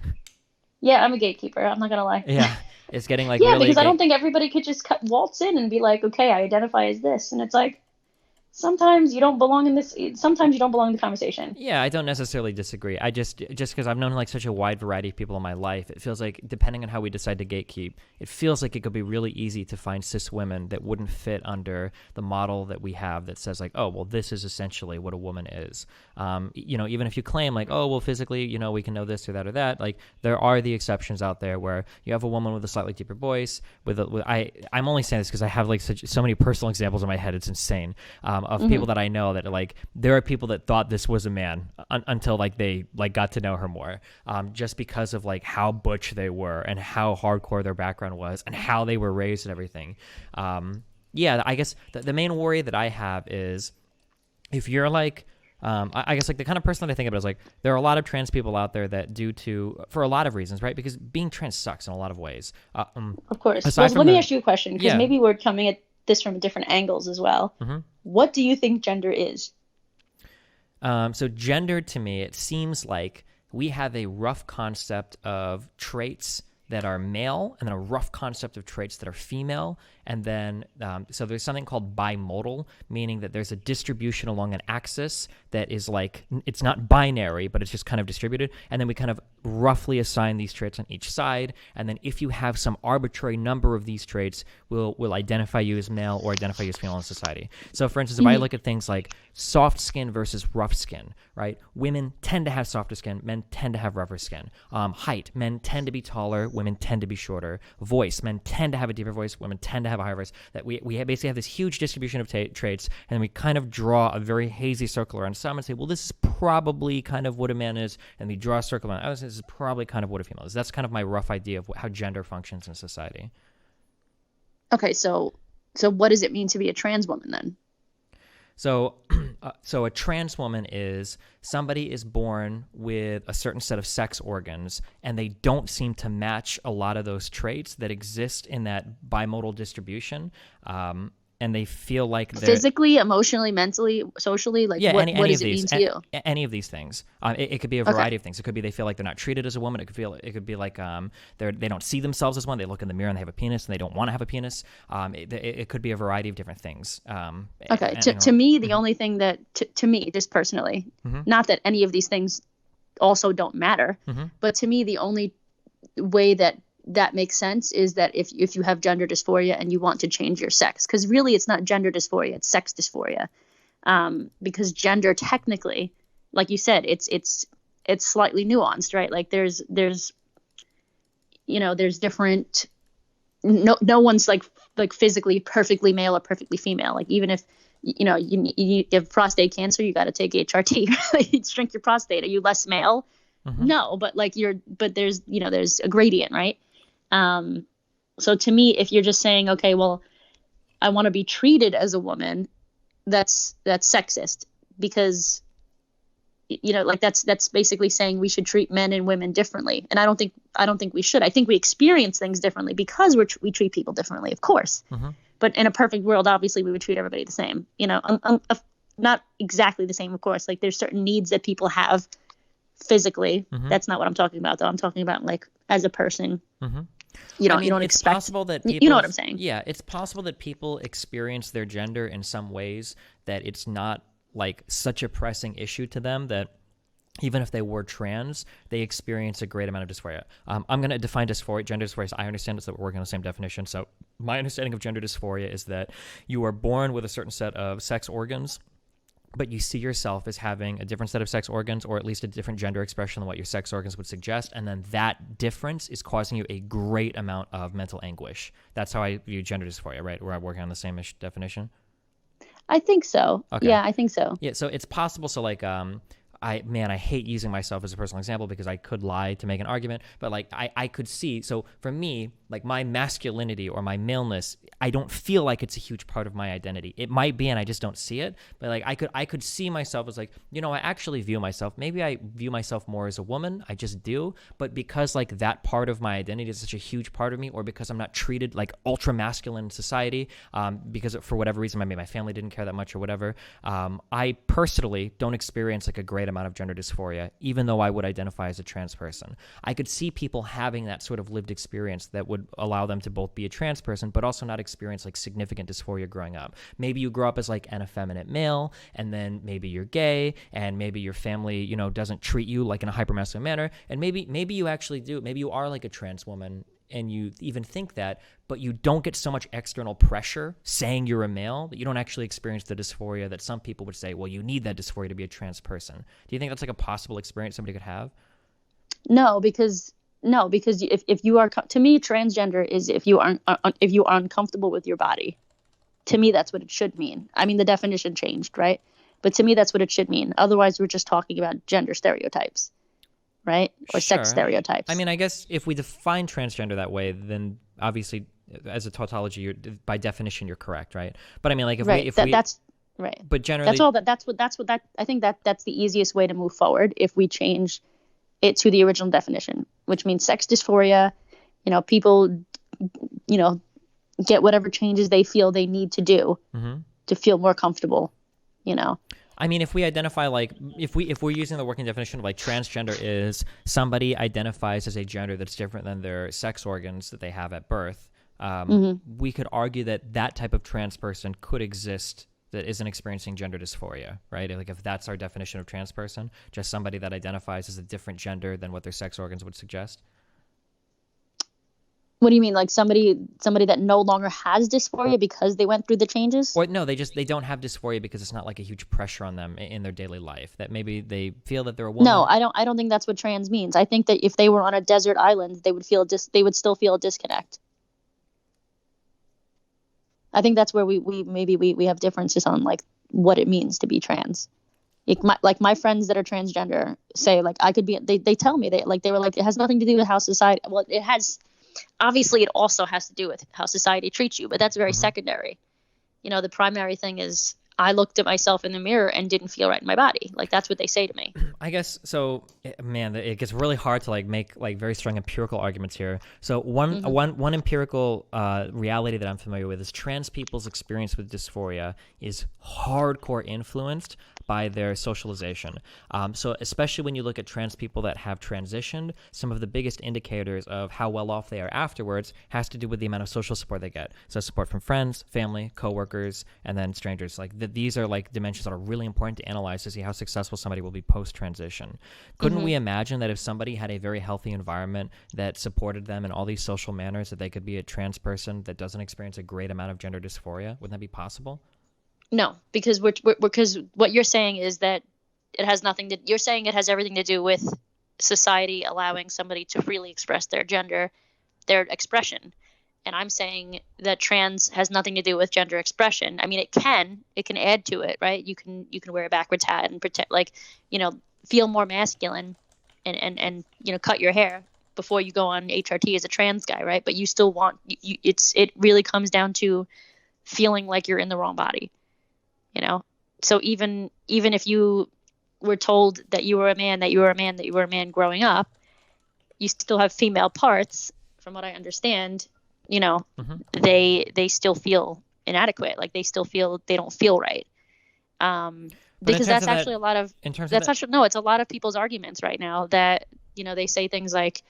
Yeah, I'm a gatekeeper. I'm not going to lie. Yeah, it's getting like Yeah, really because I don't gate. think everybody could just waltz in and be like, okay, I identify as this. And it's like, sometimes you don't belong in this, sometimes you don't belong in the conversation. Yeah, I don't necessarily disagree. I just because I've known like such a wide variety of people in my life, it feels like depending on how we decide to gatekeep, it feels like it could be really easy to find cis women that wouldn't fit under the model that we have that says like, oh, well, this is essentially what a woman is. You know, even if you claim like, oh, well, physically, you know, we can know this or that, like there are the exceptions out there where you have a woman with a slightly deeper voice. I'm only saying this because I have like so many personal examples in my head. It's insane of people Mm-hmm. that I know that are like there are people that thought this was a man until like they like got to know her more, just because of like how butch they were and how hardcore their background was and how they were raised and everything. Yeah, I guess the main worry that I have is if you're like I guess like the kind of person that I think about is like there are a lot of trans people out there that due to for a lot of reasons, right? Because being trans sucks in a lot of ways. Of course. Well, Aside from let me the ask you a question because yeah. maybe we're coming at this from different angles as well. Mm-hmm. What do you think gender is? So gender to me, it seems like we have a rough concept of traits that are male and then a rough concept of traits that are female. And then, so there's something called bimodal, meaning that there's a distribution along an axis that is like, it's not binary, but it's just kind of distributed. And then we kind of roughly assign these traits on each side. And then if you have some arbitrary number of these traits, we'll identify you as male or identify you as female in society. So for instance, if I Mm-hmm. look at things like soft skin versus rough skin, right? Women tend to have softer skin, men tend to have rougher skin. Height, men tend to be taller, women tend to be shorter. Voice, men tend to have a deeper voice, women tend to have a higher voice. That we basically have this huge distribution of traits, and we kind of draw a very hazy circle around some and say, well, this is probably kind of what a man is, and we draw a circle around others, this is probably kind of what a female is. That's kind of my rough idea of how gender functions in society. Okay, so what does it mean to be a trans woman then? So, so a trans woman is somebody is born with a certain set of sex organs, and they don't seem to match a lot of those traits that exist in that bimodal distribution. And they feel like they're Physically, emotionally, mentally, socially, like yeah, what any of does it mean these, to you? any of these things. It could be a Okay. variety of things. It could be they feel like they're not treated as a woman. It could be like they don't see themselves as one. They look in the mirror and they have a penis and they don't want to have a penis. It could be a variety of different things. Okay. And, To me, the mhm, only thing that to me, just personally, mhm, not that any of these things also don't matter, mhm, but to me, the only way that that makes sense is that if you have gender dysphoria and you want to change your sex, because really it's not gender dysphoria, it's sex dysphoria. Because gender technically, like you said, it's slightly nuanced, right? Like there's you know there's different. No one's like physically perfectly male or perfectly female. Like even if you know you have prostate cancer, you got to take HRT. You shrink your prostate. Are you less male? mhm. No, but like but there's you know there's a gradient, right? Um, so to me, if you're just saying, okay, well, I want to be treated as a woman, that's sexist because you know like that's basically saying we should treat men and women differently, and I don't think we should. I think we experience things differently because we treat people differently, of course. Mhm. But in a perfect world, obviously, we would treat everybody the same. You know, not exactly the same, of course. Like there's certain needs that people have physically. Mhm. That's not what I'm talking about, though. I'm talking about like as a person, Mhm. I you mean, don't it's expect. possible that You know people, what I'm saying? yeah, it's possible that people experience their gender in some ways that it's not like such a pressing issue to them that even if they were trans, they experience a great amount of dysphoria. I'm going to define dysphoria, gender dysphoria. So I understand that we're working on the same definition. So my understanding of gender dysphoria is that you are born with a certain set of sex organs, but you see yourself as having a different set of sex organs or at least a different gender expression than what your sex organs would suggest. And then that difference is causing you a great amount of mental anguish. That's how I view gender dysphoria, right? We're working on the same definition. I think so. Okay. Yeah, I think so. Yeah, so it's possible. So like, I hate using myself as a personal example because I could lie to make an argument, but like I could see, so for me, like my masculinity or my maleness, I don't feel like it's a huge part of my identity. It might be, and I just don't see it. But like I could see myself as like, I actually view myself. Maybe I view myself more as a woman. I just do. But because like that part of my identity is such a huge part of me, or because I'm not treated like ultra masculine in society, because for whatever reason, maybe my family didn't care that much or whatever, I personally don't experience like a great amount of gender dysphoria, even though I would identify as a trans person. I could see people having that sort of lived experience that would allow them to both be a trans person, but also not experience like significant dysphoria growing up. Maybe you grow up as like an effeminate male, and then maybe you're gay, and maybe your family, doesn't treat you like in a hypermasculine manner, and maybe you actually do. Maybe you are like a trans woman, and you even think that, but you don't get so much external pressure saying you're a male that you don't actually experience the dysphoria that some people would say, well, you need that dysphoria to be a trans person. Do you think that's like a possible experience somebody could have? No, because if you are, to me, transgender is if you aren't if you are uncomfortable with your body. To me, that's what it should mean. I mean, the definition changed, right? But to me, that's what it should mean. Otherwise, we're just talking about gender stereotypes, right? Or sex stereotypes. I mean, I guess if we define transgender that way, then obviously, as a tautology, by definition, you're correct, right? But I mean, like that's right. But generally, that's what I think that's the easiest way to move forward if we change it to the original definition, which means sex dysphoria. People, get whatever changes they feel they need to do to feel more comfortable. I mean, if we identify like if we're using the working definition of like transgender is somebody identifies as a gender that's different than their sex organs that they have at birth, we could argue that that type of trans person could exist that isn't experiencing gender dysphoria, right? Like if that's our definition of trans person, just somebody that identifies as a different gender than what their sex organs would suggest. What do you mean, like somebody that no longer has dysphoria because they went through the changes? Or no, they don't have dysphoria because it's not like a huge pressure on them in their daily life. That maybe they feel that they're a woman. No, I don't think that's what trans means. I think that if they were on a desert island, they would still feel a disconnect. I think that's where we have differences on like what it means to be trans. Like my friends that are transgender say like I could be. They tell me they were like it has nothing to do with how society. Well, it has. Obviously, it also has to do with how society treats you, but that's very secondary. The primary thing is I looked at myself in the mirror and didn't feel right in my body. Like that's what they say to me. I guess so. Man, it gets really hard to like make like very strong empirical arguments here. So one empirical reality that I'm familiar with is trans people's experience with dysphoria is hardcore influenced by their socialization. So especially when you look at trans people that have transitioned, some of the biggest indicators of how well off they are afterwards has to do with the amount of social support they get. So support from friends, family, coworkers, and then strangers. Like these are like dimensions that are really important to analyze to see how successful somebody will be post-transition. Couldn't we imagine that if somebody had a very healthy environment that supported them in all these social manners, that they could be a trans person that doesn't experience a great amount of gender dysphoria? Wouldn't that be possible? No, because because what you're saying is that you're saying it has everything to do with society allowing somebody to freely express their gender, their expression. And I'm saying that trans has nothing to do with gender expression. I mean, it can add to it, right? You can wear a backwards hat and pretend feel more masculine and cut your hair before you go on HRT as a trans guy, right? But you still want it really comes down to feeling like you're in the wrong body. So even if you were told that you were a man growing up, you still have female parts, from what I understand. They still feel inadequate. Like they still feel they don't feel right. Because that's actually a lot of it's a lot of people's arguments right now that they say things like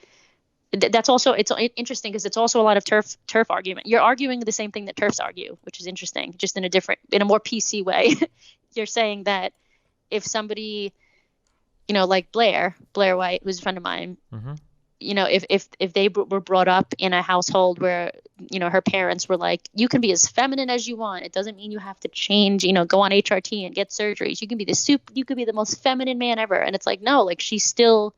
that's also it's interesting because it's also a lot of turf argument. You're arguing the same thing that turfs argue, which is interesting, just in a more PC way. You're saying that if somebody, like Blair White, who's a friend of mine, if they were brought up in a household where her parents were like, you can be as feminine as you want. It doesn't mean you have to change. Go on HRT and get surgeries. You can be you could be the most feminine man ever. And it's like, no, like she's still.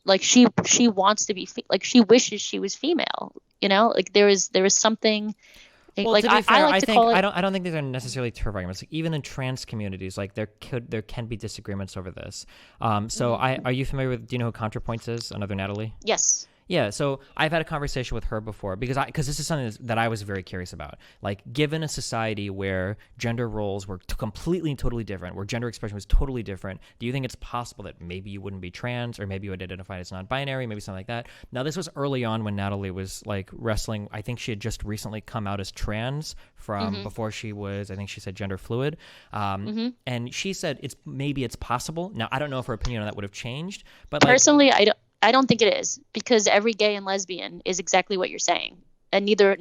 Like she wants to be like she wishes she was female, like there is something Well, Like to be I fair, like I to think call it. I don't think these are necessarily turf arguments. Like, even in trans communities, like there can be disagreements over this. So Mhm. I are you familiar with? Do you know who ContraPoints is? Another Natalie. Yes. Yeah, so I've had a conversation with her before because this is something that I was very curious about. Like, given a society where gender roles were completely and totally different, where gender expression was totally different, do you think it's possible that maybe you wouldn't be trans, or maybe you would identify as non-binary, maybe something like that? Now, this was early on when Natalie was like wrestling. I think she had just recently come out as trans from Mhm. before she was. I think she said gender fluid, Mhm. and she said it's possible. Now, I don't know if her opinion on that would have changed, but like, Personally, I don't think it is, because every gay and lesbian is exactly what you're saying, and neither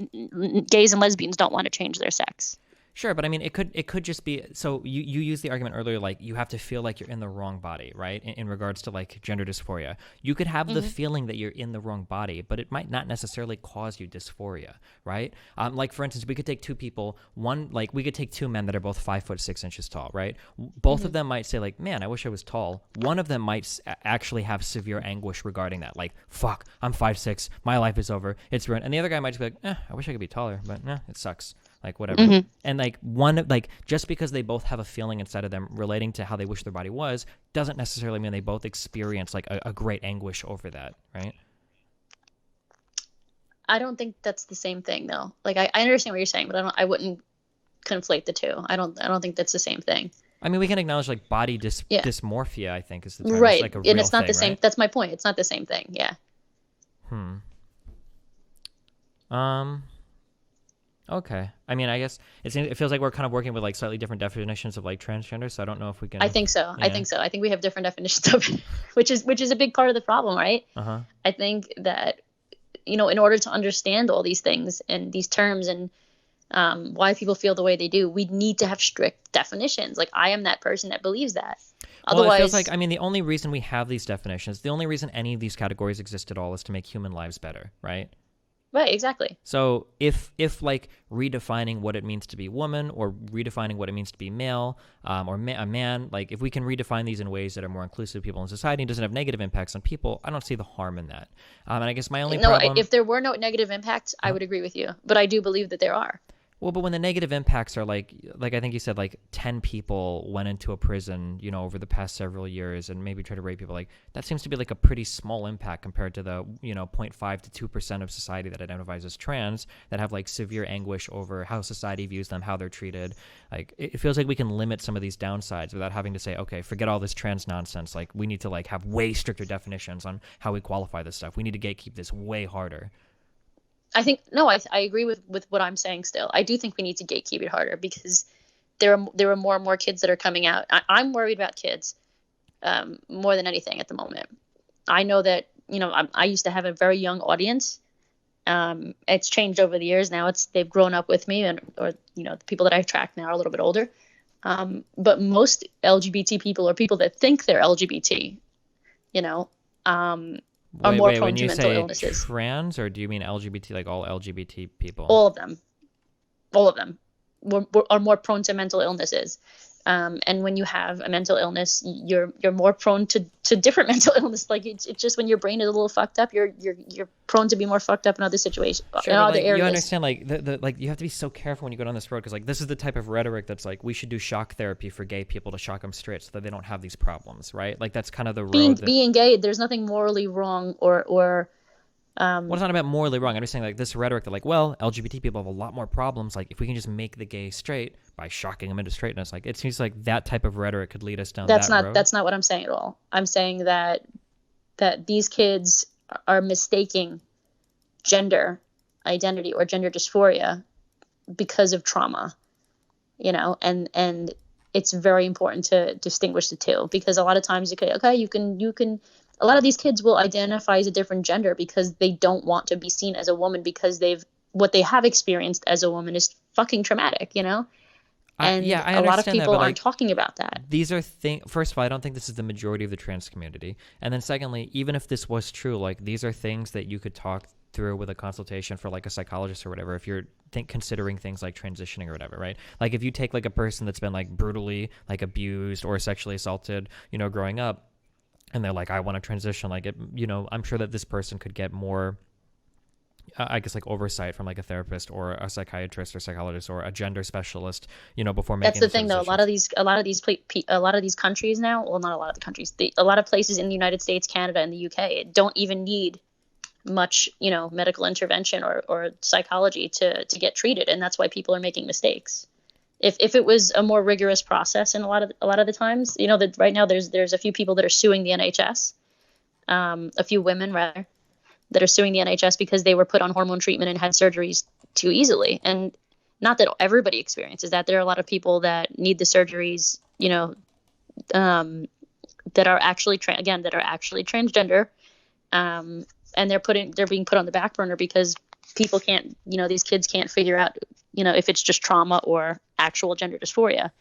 gays and lesbians don't want to change their sex. sure, but I mean, it could just be. So you used the argument earlier, like you have to feel like you're in the wrong body, right? In regards to like gender dysphoria, you could have the Mhm. feeling that you're in the wrong body, but it might not necessarily cause you dysphoria, right? Like for instance, we could take two people, we could take two men that are both 5'6" tall, right? Both of Mhm. them might say like, "Man, I wish I was tall." One of them might actually have severe anguish regarding that, like, "Fuck, I'm 5'6", my life is over, it's ruined," and the other guy might just be like, I wish I could be taller, but it sucks." Like, whatever. Mhm. And like just because they both have a feeling inside of them relating to how they wish their body was doesn't necessarily mean they both experience like a great anguish over that, right? I don't think that's the same thing though. Like I understand what you're saying, but I wouldn't conflate the two. I don't think that's the same thing. I mean, we can acknowledge like body Yeah. dysmorphia, I think is the term. It's Right. like a And real it's not the thing, same. right? That's my point. It's not the same thing. Yeah. Hmm. Um. Okay. I mean, I guess it feels like we're kind of working with like slightly different definitions of like transgender. So I don't know if we I can. think so. I Yeah. think so. I think we have different definitions of it, which is a big part of the problem, right? Uh huh. I think that in order to understand all these things and these terms and why people feel the way they do, we need to have strict definitions. Like I am that person that believes that. Well, it feels like, Otherwise, I mean, the only reason we have these definitions, the only reason any of these categories exist at all is to make human lives better, right? right? Exactly. So if like redefining what it means to be woman or redefining what it means to be male a man, like if we can redefine these in ways that are more inclusive of people in society and doesn't have negative impacts on people, I don't see the harm in that. And I guess my only No, problem. if there were no negative impacts, I would agree with you. But I do believe that there are. Well, but when the negative impacts are like I think you said like 10 people went into a prison, over the past several years and maybe tried to rape people, like that seems to be like a pretty small impact compared to the, 0.5 to 2% of society that identifies as trans that have like severe anguish over how society views them, how they're treated. Like it feels like we can limit some of these downsides without having to say, okay, forget all this trans nonsense. Like we need to like have way stricter definitions on how we qualify this stuff. We need to gatekeep this way harder. I think no, I agree with what I'm saying still. I do think we need to gatekeep it harder because there are more and more kids that are coming out. I'm worried about kids more than anything at the moment. I know that I used to have a very young audience. It's changed over the years. Now they've grown up with me, or the people that I attract now are a little bit older. But most LGBT people are people that think they're LGBT. You know, are more Wait. prone When to you mental say illnesses. trans, or do you mean LGBT, like all LGBT people? All of them, all of them, are more prone to mental illnesses. And when you have a mental illness, you're more prone to different mental illness. Like it's just when your brain is a little fucked up, you're prone to be more fucked up in other situations, Sure, in but other like you areas. understand, like the like you have to be so careful when you go down this road because like this is the type of rhetoric that's like we should do shock therapy for gay people to shock them straight so that they don't have these problems, right? Like that's kind of the Being road that. being gay, there's nothing morally wrong or Well, it's not about morally wrong. I'm just saying like this rhetoric that like, well, LGBT people have a lot more problems. Like if we can just make the gay straight by shocking them into straightness, like it seems like that type of rhetoric could lead us down that's that not road. that's not what I'm saying at all. I'm saying that these kids are mistaking gender identity or gender dysphoria because of trauma, and it's very important to distinguish the two because a lot of times you can a lot of these kids will identify as a different gender because they don't want to be seen as a woman because what they have experienced as a woman is fucking traumatic. Yeah, And I a lot of understand that, people but aren't like talking about that. these are things. First of all, I don't think this is the majority of the trans community, and then secondly, even if this was true, like these are things that you could talk through with a consultation for like a psychologist or whatever if you're considering things like transitioning or whatever, right? Like if you take like a person that's been like brutally like abused or sexually assaulted, growing up, and they're like, I want to transition, like I'm sure that this person could get more I guess like oversight from like a therapist or a psychiatrist or psychologist or a gender specialist, before That's making the these thing, though. decisions. A lot of these countries now, well, not a lot of the countries, a lot of places in the United States, Canada, and the UK don't even need much, medical intervention or psychology to get treated, and that's why people are making mistakes. If it was a more rigorous process, and a lot of the times, that right now there's a few people that are suing the NHS, a few women rather, that are suing the NHS because they were put on hormone treatment and had surgeries too easily. And not that everybody experiences that. There are a lot of people that need the surgeries, that are actually that are actually transgender, and they're being put on the back burner because people can't, these kids can't figure out, if it's just trauma or actual gender dysphoria.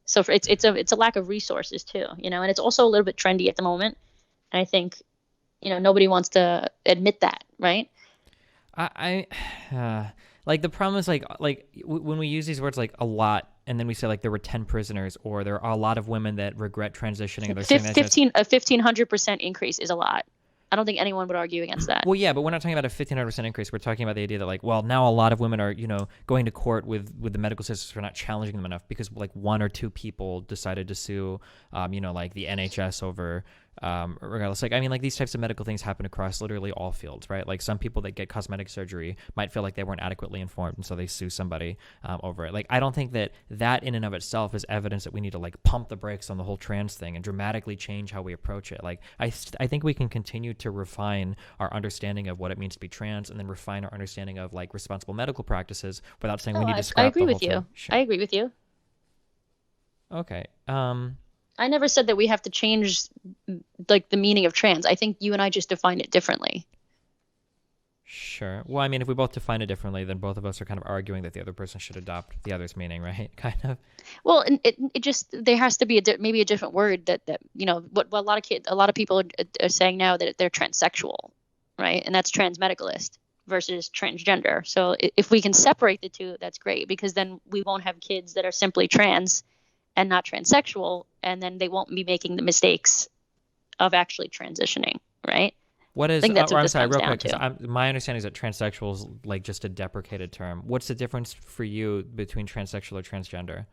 So it's a lack of resources too, and it's also a little bit trendy at the moment. And I think, nobody wants to admit that, right? Like the problem is when we use these words like a lot, and then we say like there were 10 prisoners, or there are a lot of women that regret transitioning. And they're saying that 1,500% increase is a lot. I don't think anyone would argue against that. Well, yeah, but we're not talking about a 1,500% increase. We're talking about the idea that like, well, now a lot of women are, going to court with the medical systems for not challenging them enough because like one or two people decided to sue, like the NHS over, regardless. Like, I mean, like these types of medical things happen across literally all fields, right? Like some people that get cosmetic surgery might feel like they weren't adequately informed, and so they sue somebody over it. Like, I don't think that in and of itself is evidence that we need to like pump the brakes on the whole trans thing and dramatically change how we approach it. Like, I think we can continue to refine our understanding of what it means to be trans, and then refine our understanding of like responsible medical practices without saying we need to scrap I agree the with whole you. thing. Sure. I agree with you. Okay. I never said that we have to change like the meaning of trans. I think you and I just define it differently. Sure. Well, I mean, if we both define it differently, then both of us are kind of arguing that the other person should adopt the other's meaning, right? Kind of. Well, and it just, there has to be maybe a different word that what a lot of people are saying now, that they're transsexual, right? And that's transmedicalist versus transgender. So if we can separate the two, that's great, because then we won't have kids that are simply trans and not transsexual, and then they won't be making the mistakes of actually transitioning, right? What is? I think that's what I'm this sorry, comes real down quick, to. because my understanding is that transsexual is like just a deprecated term. What's the difference for you between transsexual or transgender?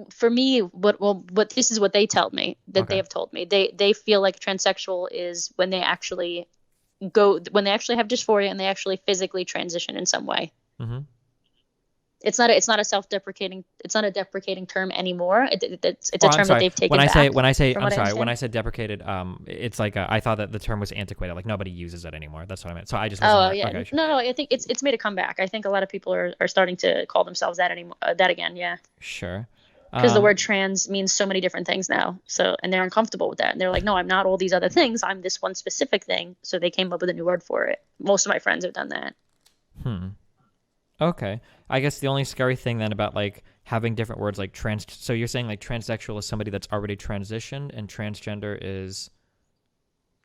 For me, what this is what they tell me, that they have told me. They feel like transsexual is when they actually have dysphoria and they actually physically transition in some way. Mm-hmm. It's not a deprecating term anymore. It's a term that they've taken when I back. say when I said deprecated, it's like I thought that the term was antiquated, like nobody uses it anymore. That's what I meant. So I just yeah. Okay, sure. No, I think it's made a comeback. I think a lot of people are starting to call themselves that again. Yeah. Sure. Because the word trans means so many different things now. So, and they're uncomfortable with that. And they're like, no, I'm not all these other things. I'm this one specific thing. So they came up with a new word for it. Most of my friends have done that. Okay. I guess the only scary thing then about like having different words like trans. So you're saying like transsexual is somebody that's already transitioned, and transgender is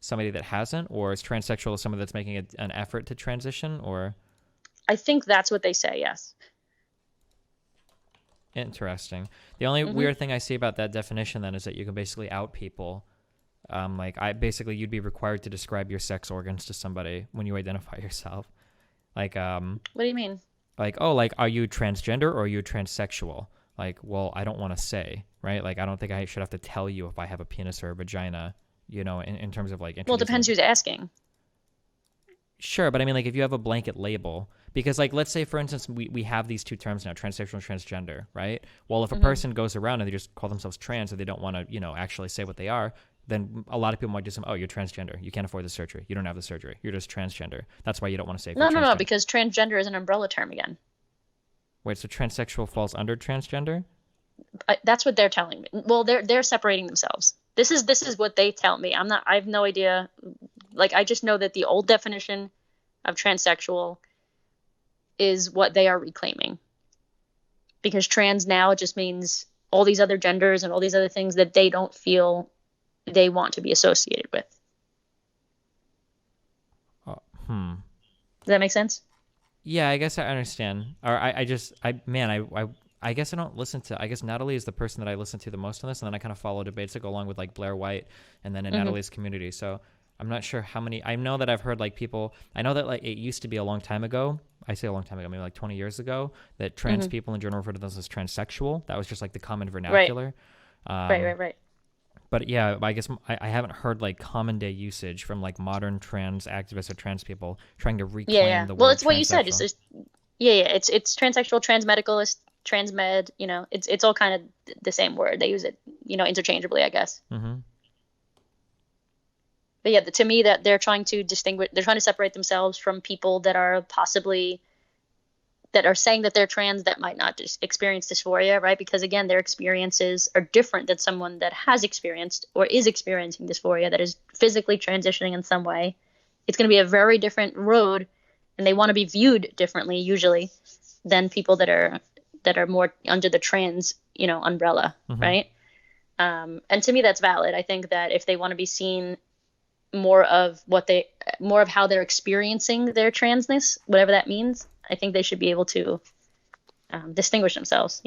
somebody that hasn't, or is transsexual somebody that's making an effort to transition, or? I think that's what they say. Yes. Interesting. The only weird thing I see about that definition then is that you can basically out people. You'd be required to describe your sex organs to somebody when you identify yourself. Like, what do you mean? Like, oh, like, are you transgender or are you transsexual? Like, well, I don't want to say, right? Like, I don't think I should have to tell you if I have a penis or a vagina, in terms of like. Well, it depends who's asking. Sure, but I mean, like, if you have a blanket label, because, like, let's say, for instance, we have these two terms now, transsexual and transgender, right? Well, if a person goes around and they just call themselves trans, or they don't want to, actually say what they are, then a lot of people might just say, oh, you're transgender. You can't afford the surgery. You don't have the surgery. You're just transgender. That's why you don't want to say. No, because transgender is an umbrella term again. Wait, so transsexual falls under transgender? That's what they're telling me. Well, they're separating themselves. This is what they tell me. I have no idea. Like, I just know that the old definition of transsexual is what they are reclaiming. Because trans now just means all these other genders and all these other things that they don't feel they want to be associated with. Does that make sense? Yeah, I guess I understand. Or I guess I don't listen to. I guess Natalie is the person that I listen to the most on this, and then I kind of follow debates that go along with like Blair White, and then in Natalie's community. So I'm not sure how many. I know that I've heard like people. I know that like it used to be a long time ago. I say a long time ago, maybe like 20 years ago, that trans Hmm. people in general referred to themselves as transsexual. That was just like the common Right, vernacular. right, Um, right, right. but yeah, I guess I haven't heard like common day usage from like modern trans activists or trans people trying to Yeah, reclaim yeah. the Well, word it's what you said. It's transsexual. just yeah, yeah. It's transsexual, transmedicalist, transmed. It's all kind of the same word. They use it, interchangeably, I guess. Mm-hmm. But yeah, to me, that they're trying to distinguish, they're trying to separate themselves from people that are possibly that are saying that they're trans that might not just experience dysphoria, right? Because again, their experiences are different than someone that has experienced or is experiencing dysphoria that is physically transitioning in some way. It's going to be a very different road, and they want to be viewed differently usually than people that are more under the trans, umbrella, Mm-hmm. right? And to me, that's valid. I think that if they want to be seen more of more of how they're experiencing their transness, whatever that means, I think they should be able to distinguish themselves.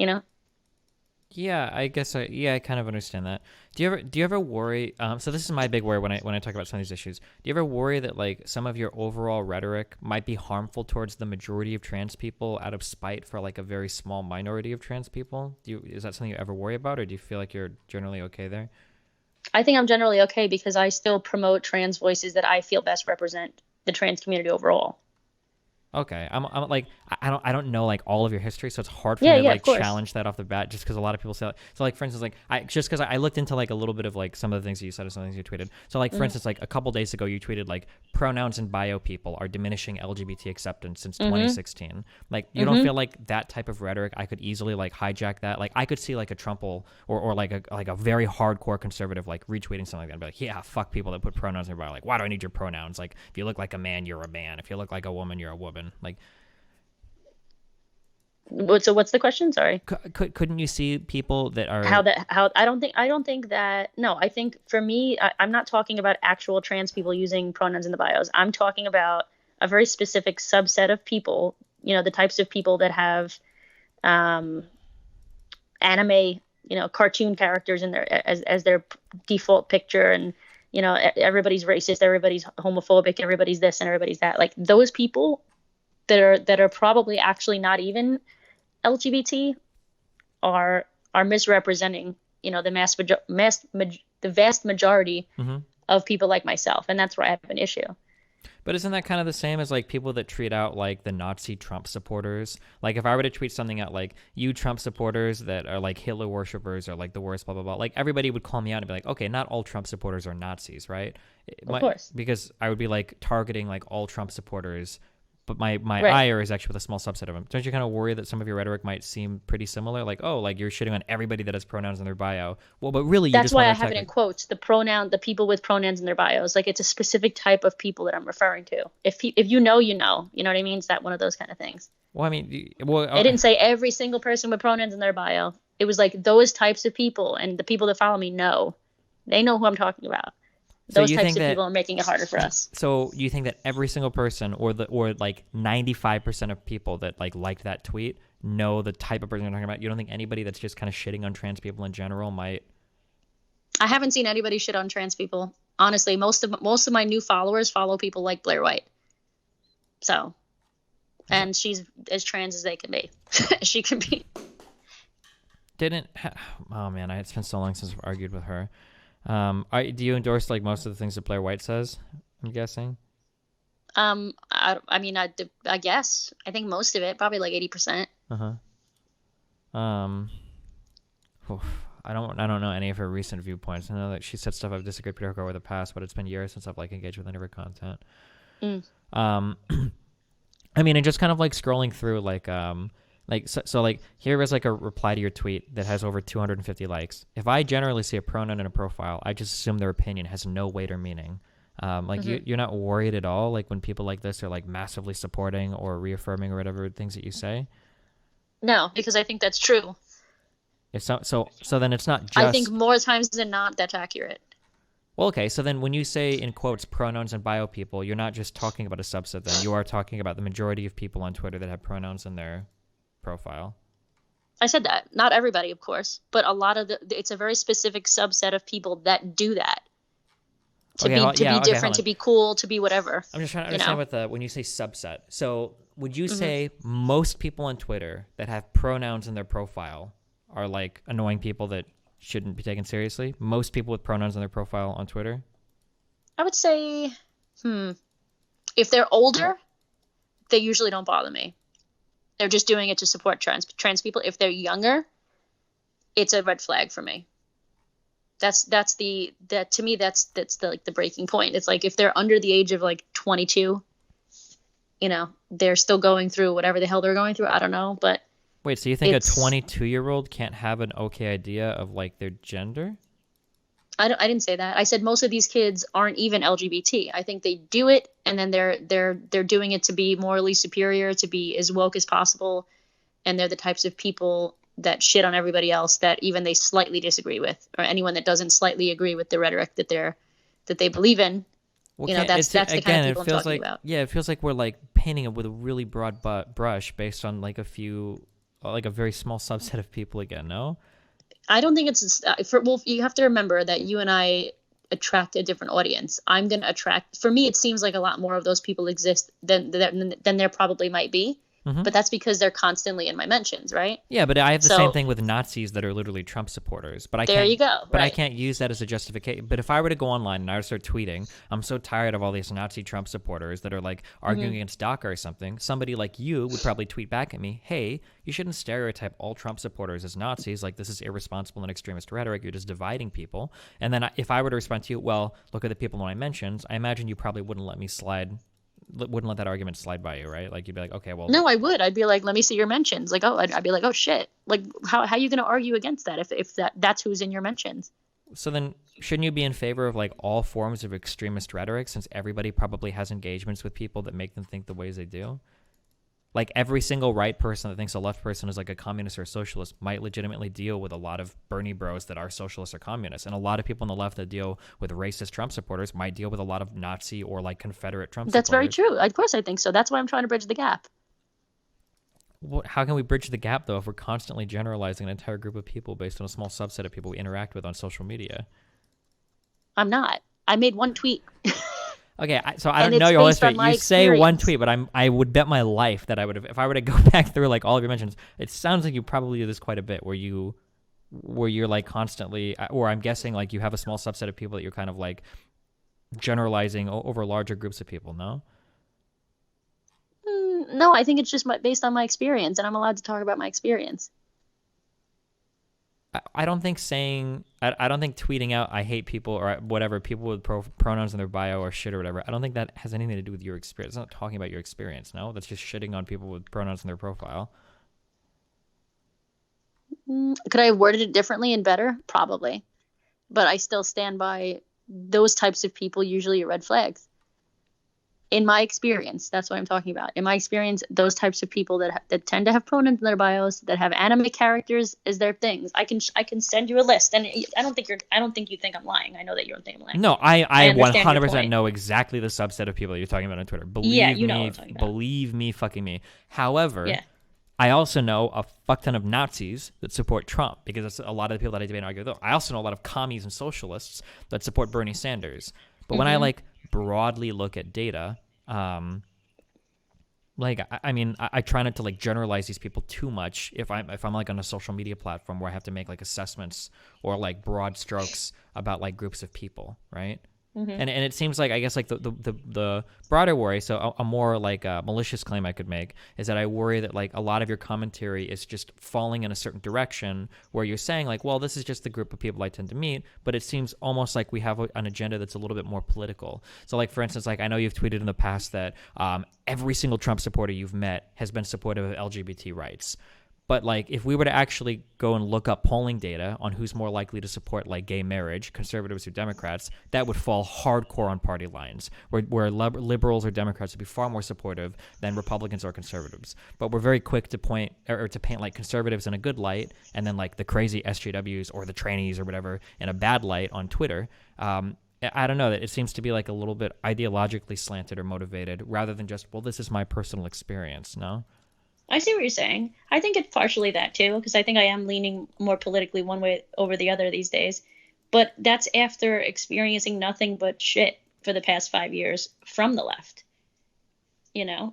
Yeah, I guess I kind of understand that. Do you ever worry? So this is my big worry when I talk about some of these issues. Do you ever worry that like some of your overall rhetoric might be harmful towards the majority of trans people out of spite for like a very small minority of trans people? Is that something you ever worry about, or do you feel like you're generally okay there? I think I'm generally okay because I still promote trans voices that I feel best represent the trans community overall. Okay, I'm like I don't know like all of your history, so it's hard for Yeah, me to yeah, of like course. challenge that off the bat, just because a lot of people say so. Like for instance, like I just because I looked into like a little bit of like some of the things that you said and some things you tweeted. So like for Hmm. instance, like a couple days ago, you tweeted like pronouns and bio people are diminishing LGBT acceptance since Hmm. 2016. Like you don't Hmm. feel like that type of rhetoric I could easily like hijack that. Like I could see like a Trumpel or like a very hardcore conservative like retweeting something like that and be like, yeah, fuck people that put pronouns in their bio. Like why do I need your pronouns? Like if you look like a man, you're a man. If you look like a woman, you're a woman. Like So what's the question? Sorry. couldn't you see people that How are that how I don't think that no, I think for me, I'm not talking about actual trans people using pronouns in the bios. I'm talking about a very specific subset of people, the types of people that have um anime, cartoon characters in their as their default picture, and everybody's racist, everybody's homophobic, everybody's this and everybody's that. Like those people that are probably actually not even LGBT are misrepresenting, the vast majority mhm. of people like myself, and that's where I have an issue. But isn't that kind of the same as like people that tweet out like the Nazi Trump supporters? Like if I were to tweet something out like you Trump supporters that are like Hitler worshippers or like the worst, blah blah blah, like everybody would call me out and be like, okay, not all Trump supporters are Nazis, right? Of course. Because I would be like targeting like all Trump supporters, but my Right. ire is actually with a small subset of them. Don't you kind of worry that some of your rhetoric might seem pretty similar? Like, oh, like you're shitting on everybody that has pronouns in their bio. Well, but really you That's just want why to I have attack it in like, quotes, the people with pronouns in their bios. Like it's a specific type of people that I'm referring to. If you know, you know what I mean? It's that one of those kind of things. well, I mean, well, They didn't say every single person with pronouns in their bio. It was like those types of people, and the people that follow me know. They know who I'm talking about. so Those you types think of that people are making it harder for us. So you think that every single person, or like 95% of people that like liked that tweet know the type of person you're talking about? You don't think anybody that's just kind of shitting on trans people in general might? I haven't seen anybody shit on trans people. Honestly, most of my new followers follow people like Blair White. So, and she's as trans as they can be. She can be. Didn't? Oh man, it's been so long since I've argued with her. Do you endorse like most of the things that Blair White says? I'm guessing. I mean, I guess I think most of it, probably like 80%. Uh huh. Um. oof. I don't know any of her recent viewpoints. I know that she said stuff I've disagreed with her over the past, but it's been years since I've like engaged with any of her content. Mm. Um. I mean, and just kind of like scrolling through, like so like here is like a reply to your tweet that has over 250 likes. If I generally see a pronoun in a profile, I just assume their opinion has no weight or meaning. Like Hmm. you're not worried at all, like when people like this are like massively supporting or reaffirming or whatever things that you say. No, because I think that's true. If so then it's not I think just more times than not that's accurate. well, okay. So then when you say in quotes pronouns and bio people, you're not just talking about a subset. Then you are talking about the majority of people on Twitter that have pronouns in their profile. I said that. Not everybody, of course, but a lot of it's a very specific subset of people that do that. Okay, to be okay, hold different, on. to be cool, to be whatever. I'm just trying to You know? understand when you say subset. So would you say most people on Twitter that have pronouns in their profile are like annoying people that shouldn't be taken seriously? Most people with pronouns in their profile on Twitter? I would say, if they're older, they usually don't bother me. They're just doing it to support trans people. If they're younger, it's a red flag for me. That's the that to me that's the like the breaking point. It's like if they're under the age of like 22, they're still going through whatever the hell they're going through. I don't know, but Wait, so you think a it's 22-year-old can't have an okay idea of like their gender? I didn't say that. I said most of these kids aren't even LGBT. I think they do it and then they're doing it to be morally superior, to be as woke as possible, and they're the types of people that shit on everybody else that even they slightly disagree with, or anyone that doesn't slightly agree with the rhetoric that they believe in. Well, That's the kind of again, it people I'm feels talking like about. it feels like we're like painting it with a really broad brush based on like like a very small subset of people again. No. I don't think it's well. You have to remember that you and I attract a different audience. I'm going to attract. For me, it seems like a lot more of those people exist than there probably might be. But that's because they're constantly in my mentions, right? Yeah, but I have the same So thing with Nazis that are literally Trump supporters. But I there can't. you go. But I Right. can't use that as a justification. But if I were to go online and I were to start tweeting, I'm so tired of all these Nazi Trump supporters that are like arguing against DACA or something. Somebody like you would probably tweet back at me, "Hey, you shouldn't stereotype all Trump supporters as Nazis. Like this is irresponsible and extremist rhetoric. You're just dividing people." And then if I were to respond to you, "Well, look at the people in my mentions," I imagine you probably wouldn't let that argument slide by you, right? Like you'd be like, okay, well, No, I would. I'd be like, let me see your mentions. Like, oh, I'd be like, oh shit. Like, how are you going to argue against that if that's who's in your mentions? so then shouldn't you be in favor of like all forms of extremist rhetoric since everybody probably has engagements with people that make them think the ways they do? Like every single right person that thinks a left person is like a communist or a socialist might legitimately deal with a lot of Bernie bros that are socialists or communists. And a lot of people on the left that deal with racist Trump supporters might deal with a lot of Nazi or like Confederate Trump That's very supporters. true. Of course, I think so. That's why I'm trying to bridge the gap. Well, how can we bridge the gap though if we're constantly generalizing an entire group of people based on a small subset of people we interact with on social media? I'm not. I made one tweet. Okay, so I And don't know it's your whole based on history. my You say one experience. tweet, but I would bet my life that I would have, if I were to go back through like all of your mentions. It sounds like you probably do this quite a bit, where you're like constantly, or I'm guessing like you have a small subset of people that you're kind of like generalizing over larger groups of people. No. No, I think it's just based on my experience, and I'm allowed to talk about my experience. I don't think I don't think tweeting out I hate people or whatever people with pronouns in their bio or shit or whatever. I don't think that has anything to do with your experience. It's not talking about your experience. No, that's just shitting on people with pronouns in their profile. Could I have worded it differently and better? Probably. But I still stand by those types of people usually are red flags. In my experience, that's what I'm talking about. In my experience, those types of people that tend to have pronouns in their bios, that have anime characters as their things. I can send you a list, and I don't think you think I'm lying. I know that you don't think I'm lying. No, I understand your 100% point. know exactly the subset of people that you're talking about on Twitter. Yeah, Believe you know me, what I'm talking about. believe me, fucking me. However, Yeah. I also know a fuck ton of Nazis that support Trump because that's a lot of the people that I debate and argue with. I also know a lot of commies and socialists that support Bernie Sanders. But when I like broadly look at data, like I mean I try not to like generalize these people too much if I'm like on a social media platform where I have to make like assessments or like broad strokes about like groups of people, right? And it seems like I guess like the broader worry, so a more like a malicious claim I could make is that I worry that like a lot of your commentary is just falling in a certain direction where you're saying like, well, this is just the group of people I tend to meet, but it seems almost like we have an agenda that's a little bit more political. So like for instance, like I know you've tweeted in the past that every single Trump supporter you've met has been supportive of LGBT rights. But like, if we were to actually go and look up polling data on who's more likely to support like gay marriage, conservatives or Democrats, that would fall hardcore on party lines, where liberals or Democrats would be far more supportive than Republicans or conservatives. But we're very quick to point or to paint like conservatives in a good light, and then like the crazy SJWs or the trannies or whatever in a bad light on Twitter. I don't know, that it seems to be like a little bit ideologically slanted or motivated rather than just, well, this is my personal experience. No. I see what you're saying. I think it's partially that too, because I think I am leaning more politically one way over the other these days. But that's after experiencing nothing but shit. for the past 5 years from the left.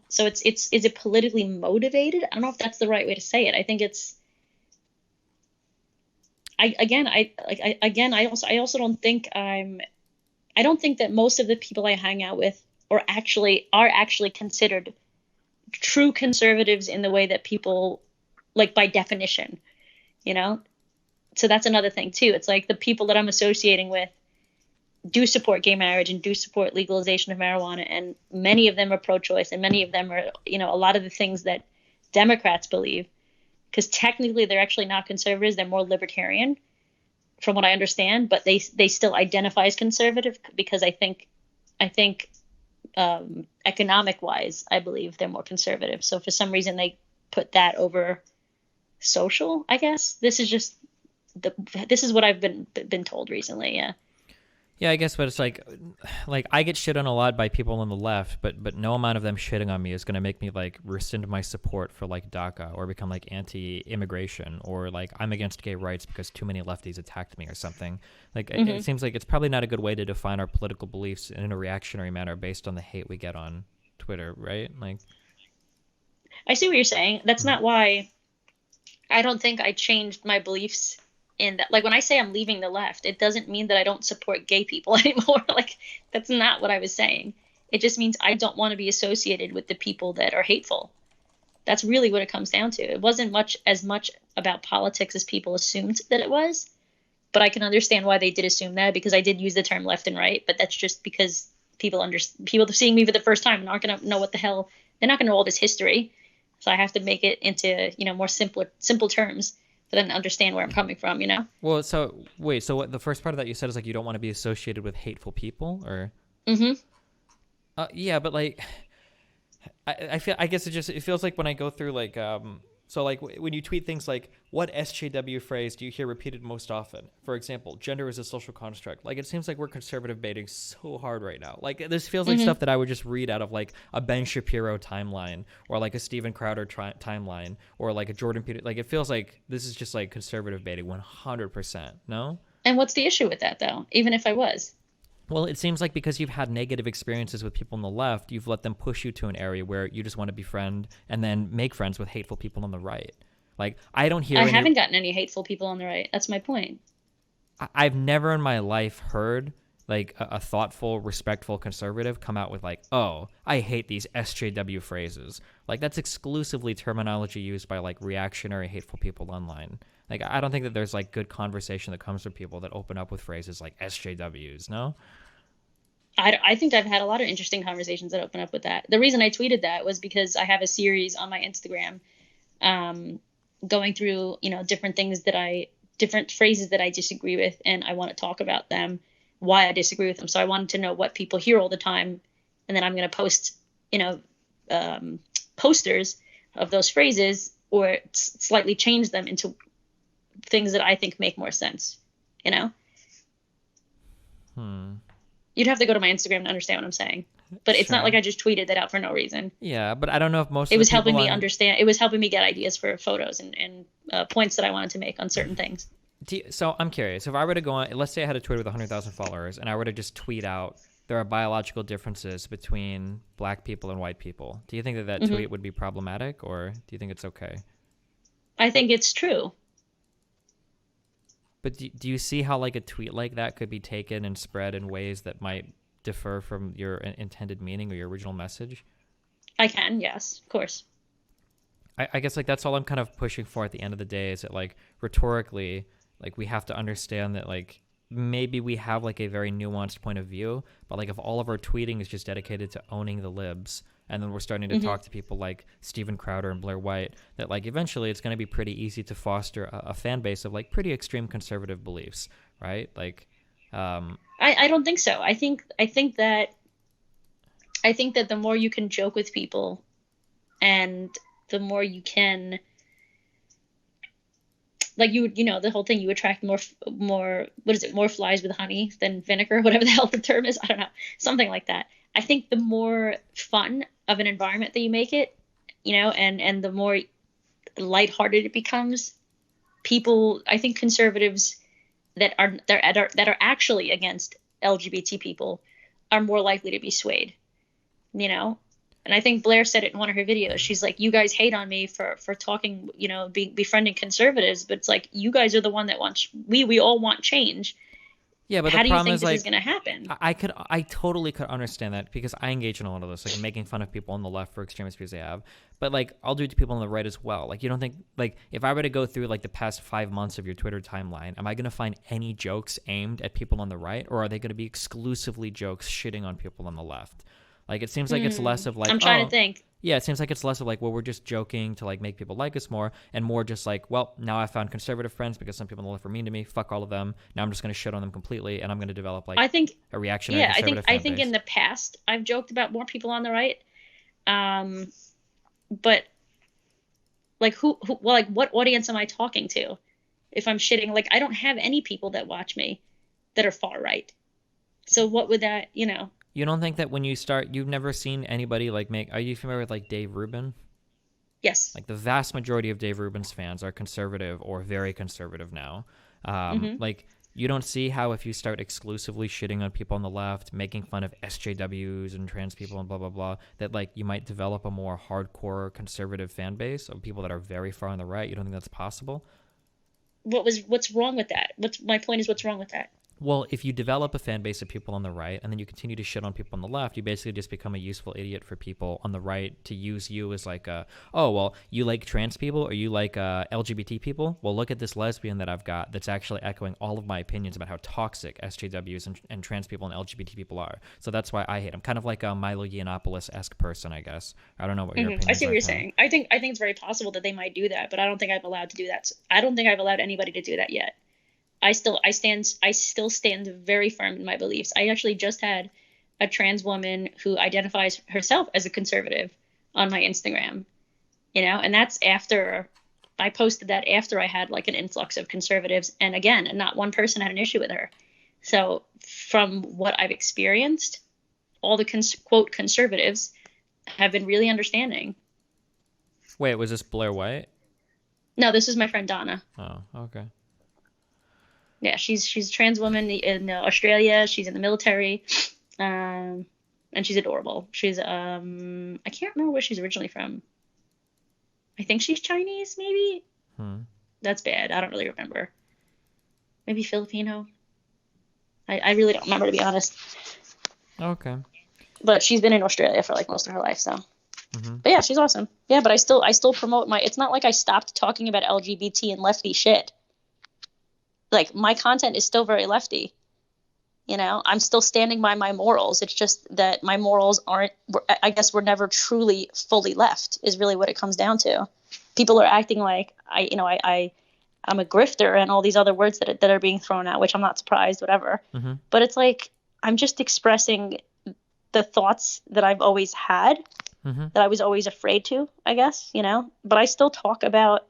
So is it politically motivated? I don't know if that's the right way to say it. I think it's, I also don't think I don't think that most of the people I hang out with are actually considered true conservatives in the way that people, like, by definition, so that's another thing too. It's like the people that I'm associating with do support gay marriage and do support legalization of marijuana, and many of them are pro-choice, and many of them are, a lot of the things that Democrats believe, because technically they're actually not conservatives, they're more libertarian from what I understand, but they still identify as conservative, because I think economic wise, I believe they're more conservative. So for some reason they put that over social, I guess. This is what I've been told recently. Yeah. Yeah, I guess, but it's like I get shit on a lot by people on the left, but no amount of them shitting on me is going to make me like rescind my support for like DACA, or become like anti-immigration, or like I'm against gay rights because too many lefties attacked me or something. Like it seems like it's probably not a good way to define our political beliefs in a reactionary manner based on the hate we get on Twitter, right? Like, I see what you're saying. That's not why I don't think I changed my beliefs in that. Like, when I say I'm leaving the left, it doesn't mean that I don't support gay people anymore. Like, that's not what I was saying. It just means I don't want to be associated with the people that are hateful. That's really what it comes down to. It wasn't as much about politics as people assumed that it was, but I can understand why they did assume that, because I did use the term left and right, but that's just because people seeing me for the first time aren't going to know what the hell, they're not going to know all this history. So I have to make it into, more simple terms for them to understand where I'm coming from, Well, so wait, so what the first part of that you said is like you don't want to be associated with hateful people, or? Yeah, but like, I guess it feels like when I go through like so like when you tweet things like, what SJW phrase do you hear repeated most often? For example, gender is a social construct. Like, it seems like we're conservative baiting so hard right now. Like, this feels like stuff that I would just read out of like a Ben Shapiro timeline, or like a Steven Crowder timeline, or like a Jordan Peterson. Like, it feels like this is just like conservative baiting 100%. No? And what's the issue with that, though? Even if I was? Well, it seems like because you've had negative experiences with people on the left, you've let them push you to an area where you just want to befriend and then make friends with hateful people on the right. Like, I don't hear. I haven't gotten any hateful people on the right. That's my point. I've never in my life heard like a thoughtful, respectful conservative come out with like, oh, I hate these SJW phrases. Like, that's exclusively terminology used by like reactionary, hateful people online. Like, I don't think that there's like good conversation that comes from people that open up with phrases like SJWs, no? I think I've had a lot of interesting conversations that open up with that. The reason I tweeted that was because I have a series on my Instagram going through, different phrases that I disagree with, and I want to talk about them, why I disagree with them. So I wanted to know what people hear all the time, and then I'm going to post, posters of those phrases, or slightly change them into things that I think make more sense, You'd have to go to my Instagram to understand what I'm saying, but it's not like I just tweeted that out for no reason. Yeah, but I don't know if most. It was helping me understand. It was helping me get ideas for photos and points that I wanted to make on certain things. So I'm curious, if I were to go on, let's say I had a Twitter with 100,000 followers, and I were to just tweet out there are biological differences between black people and white people, do you think that tweet would be problematic, or do you think it's okay? I think it's true. But do you see how like a tweet like that could be taken and spread in ways that might differ from your intended meaning or your original message? I can, yes, of course. I guess like that's all I'm kind of pushing for at the end of the day, is that like rhetorically, like we have to understand that like maybe we have like a very nuanced point of view, but like if all of our tweeting is just dedicated to owning the libs, and then we're starting to talk to people like Steven Crowder and Blair White, that like eventually it's going to be pretty easy to foster a fan base of like pretty extreme conservative beliefs, right? Like, I don't think so. I think that the more you can joke with people, and the more you can, like, the whole thing, you attract more, what is it, more flies with honey than vinegar, whatever the hell the term is. I don't know, something like that. I think the more fun of an environment that you make it, and the more lighthearted it becomes, I think conservatives that are actually against LGBT people are more likely to be swayed, you know? And I think Blair said it in one of her videos. She's like, you guys hate on me for talking, befriending conservatives, but it's like, you guys are the one that wants, we all want change. Yeah, but how the do you problem think is, this like, is going to happen? I totally could understand that because I engage in a lot of this, like making fun of people on the left for extremist views they have. But like, I'll do it to people on the right as well. Like, you don't think, like, if I were to go through like the past 5 months of your Twitter timeline, am I going to find any jokes aimed at people on the right, or are they going to be exclusively jokes shitting on people on the left? Like, it seems like it's less of like, I'm trying to think. Yeah, it seems like it's less of like, well, we're just joking to like make people like us more, and more just like, well, now I found conservative friends because some people on the left were mean to me. Fuck all of them. Now I'm just going to shit on them completely, and I'm going to develop like I think a reactionary conservative I fan think base. in the past I've joked about more people on the right, but like well, like what audience am I talking to? If I'm shitting, like I don't have any people that watch me that are far right. So what would that, You don't think that when you start, you've never seen anybody like make? Are you familiar with like Dave Rubin? Yes. Like the vast majority of Dave Rubin's fans are conservative or very conservative now. Like, you don't see how if you start exclusively shitting on people on the left, making fun of SJWs and trans people and blah, blah, blah, that like you might develop a more hardcore conservative fan base of people that are very far on the right. You don't think that's possible? What's wrong with that? My point is, what's wrong with that? Well, if you develop a fan base of people on the right and then you continue to shit on people on the left, you basically just become a useful idiot for people on the right to use you as like oh, well, you like trans people or you like LGBT people? Well, look at this lesbian that I've got that's actually echoing all of my opinions about how toxic SJWs and trans people and LGBT people are. So that's why I hate them. Kind of like a Milo Yiannopoulos-esque person, I guess. I don't know what your opinion is. I see what you're saying. I think it's very possible that they might do that, but I don't think I've allowed to do that. I don't think I've allowed anybody to do that yet. I still stand very firm in my beliefs. I actually just had a trans woman who identifies herself as a conservative on my Instagram, and that's after I posted that after I had like an influx of conservatives. And again, not one person had an issue with her. So from what I've experienced, all the quote conservatives have been really understanding. Wait, was this Blair White? No, this is my friend Donna. Oh, okay. Yeah, she's a trans woman in Australia. She's in the military, and she's adorable. She's I can't remember where she's originally from. I think she's Chinese, maybe. That's bad. I don't really remember. Maybe Filipino. I really don't remember, to be honest. Okay. But she's been in Australia for like most of her life, so. But yeah, she's awesome. Yeah, but I still promote my. It's not like I stopped talking about LGBT and lefty shit. Like, my content is still very lefty. I'm still standing by my morals. It's just that my morals aren't, I guess we're never truly fully left is really what it comes down to. People are acting like I'm a grifter and all these other words that are being thrown out, which I'm not surprised, whatever. But it's like, I'm just expressing the thoughts that I've always had, that I was always afraid to, I guess, but I still talk about,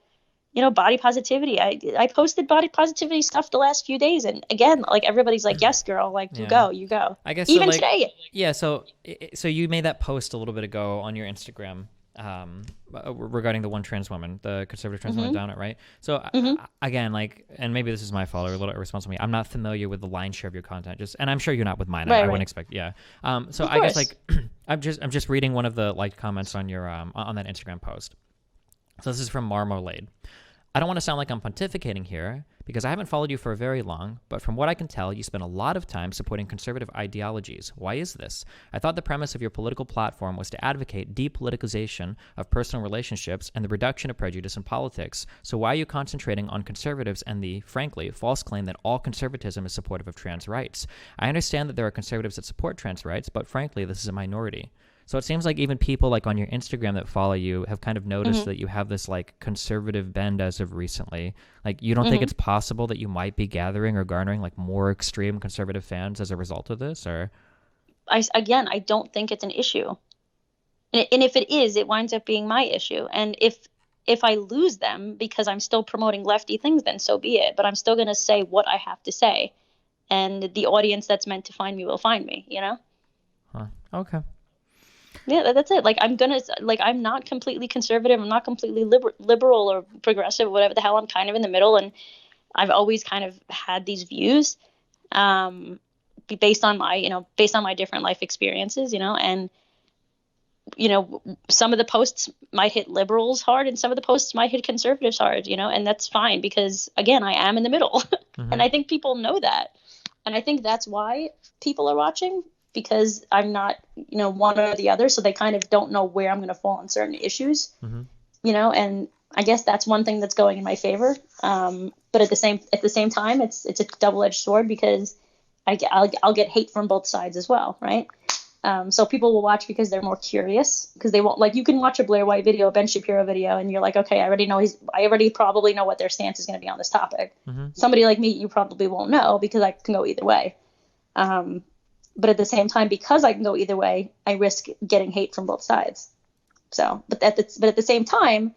body positivity. I posted body positivity stuff the last few days, and again, like, everybody's like, yes, girl, like, you go. I guess even so, like, today. Yeah. So you made that post a little bit ago on your Instagram regarding the one trans woman, the conservative trans woman down it, right? So again, like, and maybe this is my fault or a little irresponsible of me. I'm not familiar with the lion's share of your content, and I'm sure you're not with mine. I wouldn't expect. Yeah. So I guess, like, I'm just reading one of the liked comments on your on that Instagram post. So this is from Marmalade. I don't want to sound like I'm pontificating here, because I haven't followed you for very long, but from what I can tell, you spend a lot of time supporting conservative ideologies. Why is this? I thought the premise of your political platform was to advocate depoliticization of personal relationships and the reduction of prejudice in politics. So why are you concentrating on conservatives and the, frankly, false claim that all conservatism is supportive of trans rights? I understand that there are conservatives that support trans rights, but frankly, this is a minority. So it seems like even people like on your Instagram that follow you have kind of noticed that you have this like conservative bend as of recently. Like, you don't think it's possible that you might be gathering or garnering like more extreme conservative fans as a result of this? Or I don't think it's an issue. And if it is, it winds up being my issue. And if I lose them because I'm still promoting lefty things, then so be it. But I'm still going to say what I have to say. And the audience that's meant to find me will find me, Huh. Okay. Yeah, that's it. Like, I'm not completely conservative. I'm not completely liberal or progressive, whatever the hell. I'm kind of in the middle, and I've always kind of had these views. based on my different life experiences, and some of the posts might hit liberals hard and some of the posts might hit conservatives hard, and that's fine because, again, I am in the middle. And I think people know that. And I think that's why people are watching, because I'm not, one or the other. So they kind of don't know where I'm going to fall on certain issues, and I guess that's one thing that's going in my favor. But at the same time, it's a double-edged sword because I'll get hate from both sides as well. Right. So people will watch because they're more curious, because they won't, like, you can watch a Blair White video, a Ben Shapiro video, and you're like, okay, I already probably know what their stance is going to be on this topic. Somebody like me, you probably won't know, because I can go either way. But at the same time, because I can go either way, I risk getting hate from both sides. So, but at the same time,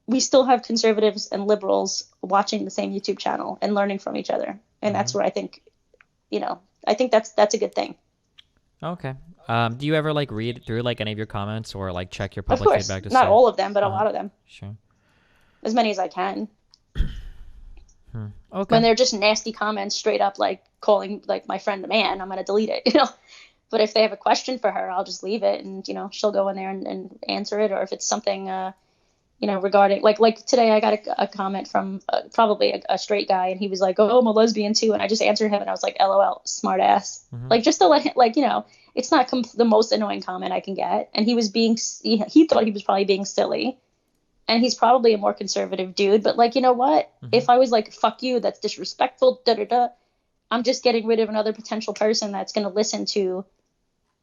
we still have conservatives and liberals watching the same YouTube channel and learning from each other. And that's where I think, I think that's a good thing. Okay. Do you ever like read through like any of your comments or like check your public Of course, feedback? not all of them, but a lot of them. Sure. As many as I can. Okay. When they're just nasty comments, straight up like calling like my friend a man, I'm gonna delete it. But if they have a question for her, I'll just leave it, and she'll go in there and answer it. Or if it's something regarding like today, I got a comment from probably a straight guy, and he was like, "Oh, I'm a lesbian too," and I just answered him, and I was like, "LOL, smart ass." Like, just to let him, like, it's not the most annoying comment I can get, and he thought he was probably being silly, and he's probably a more conservative dude, but like, you know what? If I was like, "Fuck you, that's disrespectful," I'm just getting rid of another potential person that's going to listen to,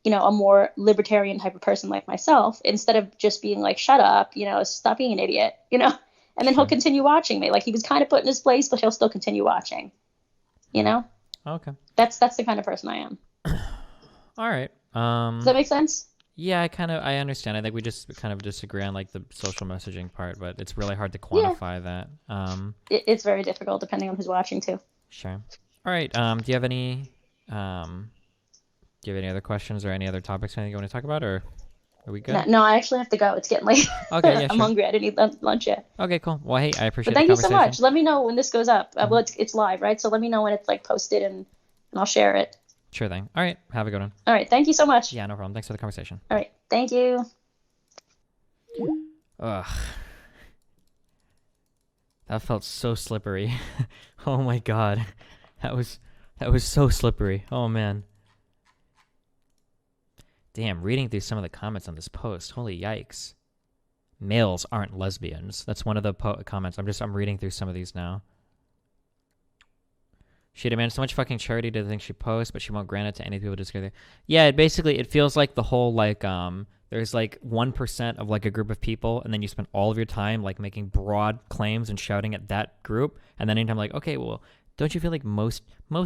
a more libertarian type of person like myself, instead of just being like, "Shut up, stop being an idiot," and then he'll continue watching me. Like, he was kind of put in his place, but he'll still continue watching, Okay. That's the kind of person I am. All right. Does that make sense? Yeah, I understand. I think we just kind of disagree on like the social messaging part, but it's really hard to quantify that. It's very difficult depending on who's watching too. Sure. All right. Do you have any other questions or any other topics, anything you want to talk about, or are we good? No, I actually have to go. It's getting late. Okay, yeah, I'm sure. hungry. I didn't eat lunch yet. Okay, cool. Well, hey, I appreciate But thank the you so conversation. much. Let me know when this goes up. Well, it's live, right? So let me know when it's like posted, and I'll share it. Sure thing. All right. Have a good one. All right. Thank you so much. Yeah, no problem. Thanks for the conversation. All right. Thank you. Ugh. That felt so slippery. Oh my god. That was so slippery. Oh man. Damn, reading through some of the comments on this post. Holy yikes. Males aren't lesbians. That's one of the comments. I'm reading through some of these now. She demands so much fucking charity to the things she posts, but she won't grant it to any people who disagree with her. Yeah, it feels like the whole, like, there's like 1% of like a group of people, and then you spend all of your time like making broad claims and shouting at that group, and then anytime like, okay, well, don't you feel like most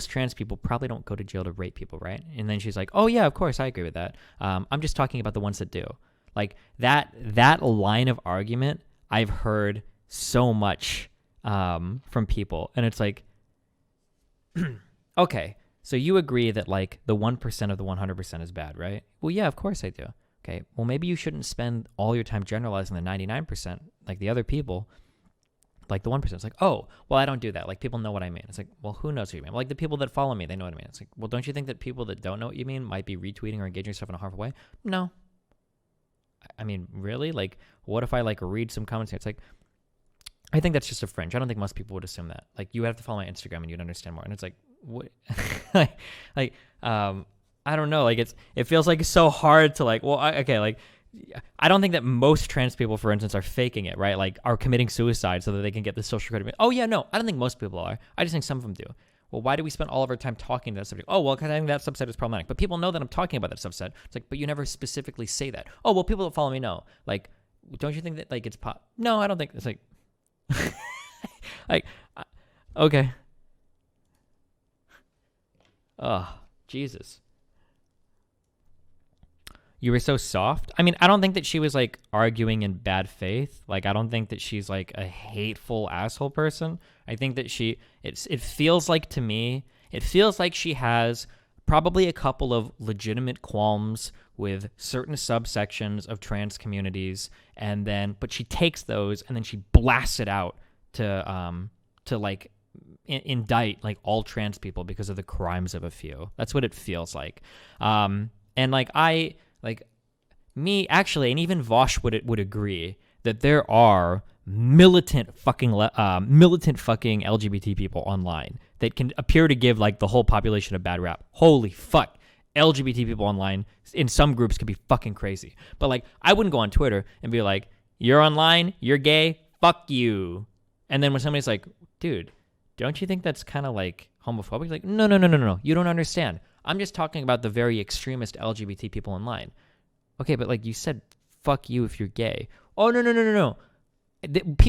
trans people probably don't go to jail to rape people, right? And then she's like, oh yeah, of course, I agree with that. I'm just talking about the ones that do. Like that line of argument I've heard so much from people, and it's like, okay, so you agree that like the 1% of the 100% is bad, right? Well, yeah, of course I do. Okay, well, maybe you shouldn't spend all your time generalizing the 99%, like the other people, like the 1%. It's like, oh, well, I don't do that. Like, people know what I mean. It's like, well, who knows what you mean? Like, the people that follow me, they know what I mean. It's like, well, don't you think that people that don't know what you mean might be retweeting or engaging yourself in a harmful way? No. I mean, really? Like, what if I like read some comments here? It's like, I think that's just a fringe. I don't think most people would assume that. Like, you have to follow my Instagram and you'd understand more. And it's like, what? I don't know. Like, it feels like it's so hard to like, well, like, I don't think that most trans people, for instance, are faking it, right? Like, are committing suicide so that they can get the social credit. Oh yeah, no, I don't think most people are. I just think some of them do. Well, why do we spend all of our time talking to that subject? Oh, well, because I think that subset is problematic. But people know that I'm talking about that subset. It's like, but you never specifically say that. Oh, well, people that follow me know. Like, don't you think that like it's No, I don't think it's like. Like, okay. Oh, Jesus. You were so soft. I mean, I don't think that she was like arguing in bad faith. Like, I don't think that she's like a hateful asshole person. I think that it feels like to me, it feels like she has probably a couple of legitimate qualms with certain subsections of trans communities, but she takes those and then she blasts it out to like indict like all trans people because of the crimes of a few. That's what it feels like. And like actually, and even Vosh would agree that there are militant fucking LGBT people online that can appear to give like the whole population a bad rap. Holy fuck. LGBT people online in some groups could be fucking crazy. But like, I wouldn't go on Twitter and be like, you're online, you're gay, fuck you. And then when somebody's like, dude, don't you think that's kind of like homophobic? Like, no. You don't understand. I'm just talking about the very extremist LGBT people online. Okay, but like you said, fuck you if you're gay. Oh, no.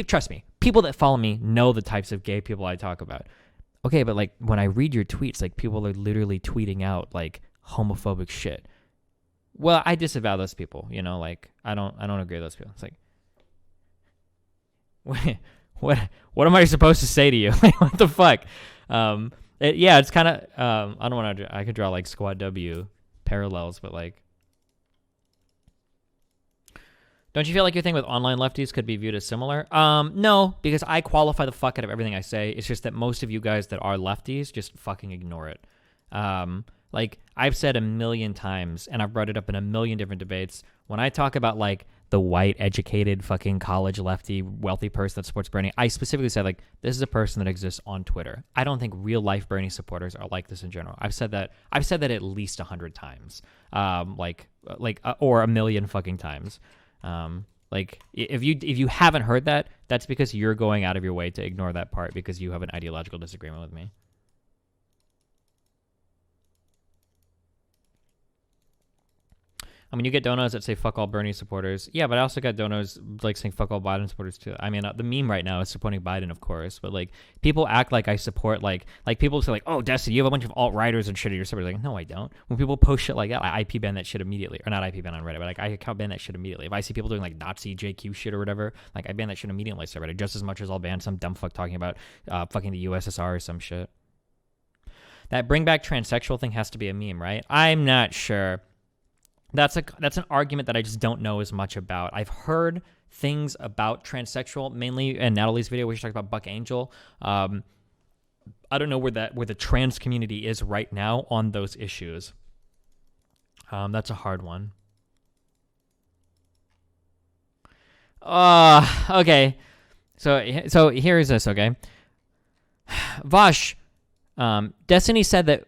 Trust me. People that follow me know the types of gay people I talk about. Okay, but like when I read your tweets, like people are literally tweeting out like homophobic shit. Well, I disavow those people, you know, like I don't agree with those people. It's like, what am I supposed to say to you? Like, what the fuck? It's kind of I don't want to. I could draw like Squad W parallels, but like, don't you feel like your thing with online lefties could be viewed as similar? No, because I qualify the fuck out of everything I say. It's just that most of you guys that are lefties just fucking ignore it. Like I've said a million times, and I've brought it up in a million different debates. When I talk about like the white, educated, fucking college lefty, wealthy person that supports Bernie, I specifically said like this is a person that exists on Twitter. I don't think real life Bernie supporters are like this in general. I've said that at least 100 times, or a million fucking times. Like if you haven't heard that, that's because you're going out of your way to ignore that part because you have an ideological disagreement with me. I mean, you get donos that say fuck all Bernie supporters. Yeah, but I also got donos like saying fuck all Biden supporters too. I mean, the meme right now is supporting Biden, of course, but like people act like I support like people say like, oh, Destiny, you have a bunch of alt-righters and shit at your server. Like, no, I don't. When people post shit like that, I IP ban that shit immediately. Or not IP ban on Reddit, but like I account ban that shit immediately. If I see people doing like Nazi JQ shit or whatever, like I ban that shit immediately on Reddit just as much as I'll ban some dumb fuck talking about fucking the USSR or some shit. That bring back transsexual thing has to be a meme, right? I'm not sure. That's an argument that I just don't know as much about. I've heard things about transsexual, mainly in Natalie's video where she talked about Buck Angel. I don't know where the trans community is right now on those issues. That's a hard one. Okay. So here's this, okay? Vosh, Destiny said that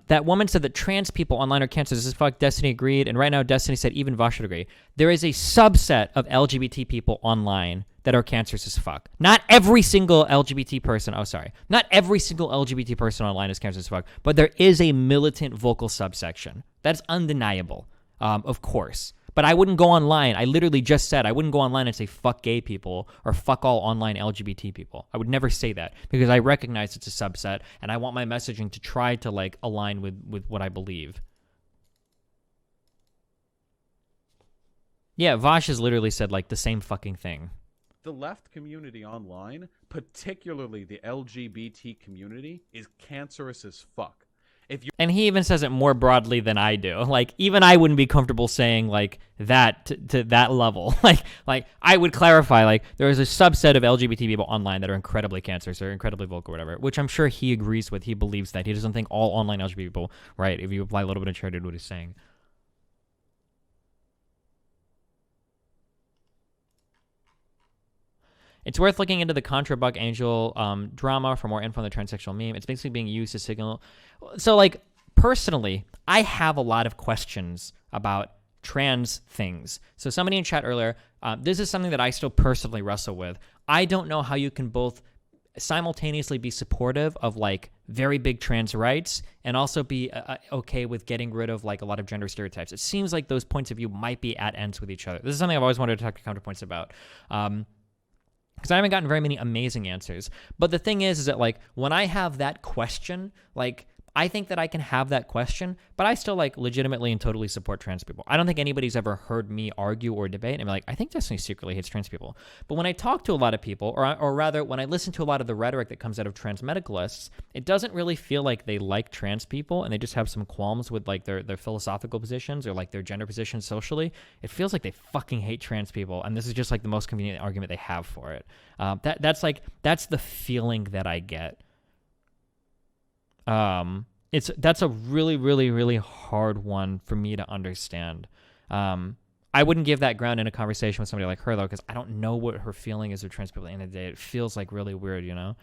that woman said that trans people online are cancerous as fuck. Destiny agreed, and right now Destiny said even Vosh should agree. There is a subset of LGBT people online that are cancerous as fuck. Not every single LGBT person. Oh, sorry. Not every single LGBT person online is cancerous as fuck, but there is a militant vocal subsection. That's undeniable, of course. But I wouldn't go online. I literally just said I wouldn't go online and say fuck gay people or fuck all online LGBT people. I would never say that because I recognize it's a subset and I want my messaging to try to like align with what I believe. Yeah, Vosh has literally said like the same fucking thing. The left community online, particularly the LGBT community, is cancerous as fuck. And he even says it more broadly than I do. Like, even I wouldn't be comfortable saying, like, that to that level. like I would clarify, like, there is a subset of LGBT people online that are incredibly cancerous or incredibly vocal or whatever, which I'm sure he agrees with. He believes that. He doesn't think all online LGBT people, right, if you apply a little bit of charity to what he's saying. It's worth looking into the Contra Buck Angel drama for more info on the transsexual meme. It's basically being used to signal. So, like, personally, I have a lot of questions about trans things. So somebody in chat earlier, this is something that I still personally wrestle with. I don't know how you can both simultaneously be supportive of, like, very big trans rights and also be okay with getting rid of, like, a lot of gender stereotypes. It seems like those points of view might be at ends with each other. This is something I've always wanted to talk to counterpoints about. Because I haven't gotten very many amazing answers. But the thing is that, like, when I have that question, like, I think that I can have that question, but I still, like, legitimately and totally support trans people. I don't think anybody's ever heard me argue or debate and be like, I think Destiny secretly hates trans people. But when I talk to a lot of people, or rather, when I listen to a lot of the rhetoric that comes out of trans medicalists, it doesn't really feel like they like trans people and they just have some qualms with, like, their philosophical positions or, like, their gender positions socially. It feels like they fucking hate trans people, and this is just, like, the most convenient argument they have for it. That's the feeling that I get. That's a really, really, really hard one for me to understand. I wouldn't give that ground in a conversation with somebody like her, though, because I don't know what her feeling is of trans people at the end of the day. It feels like really weird, you know?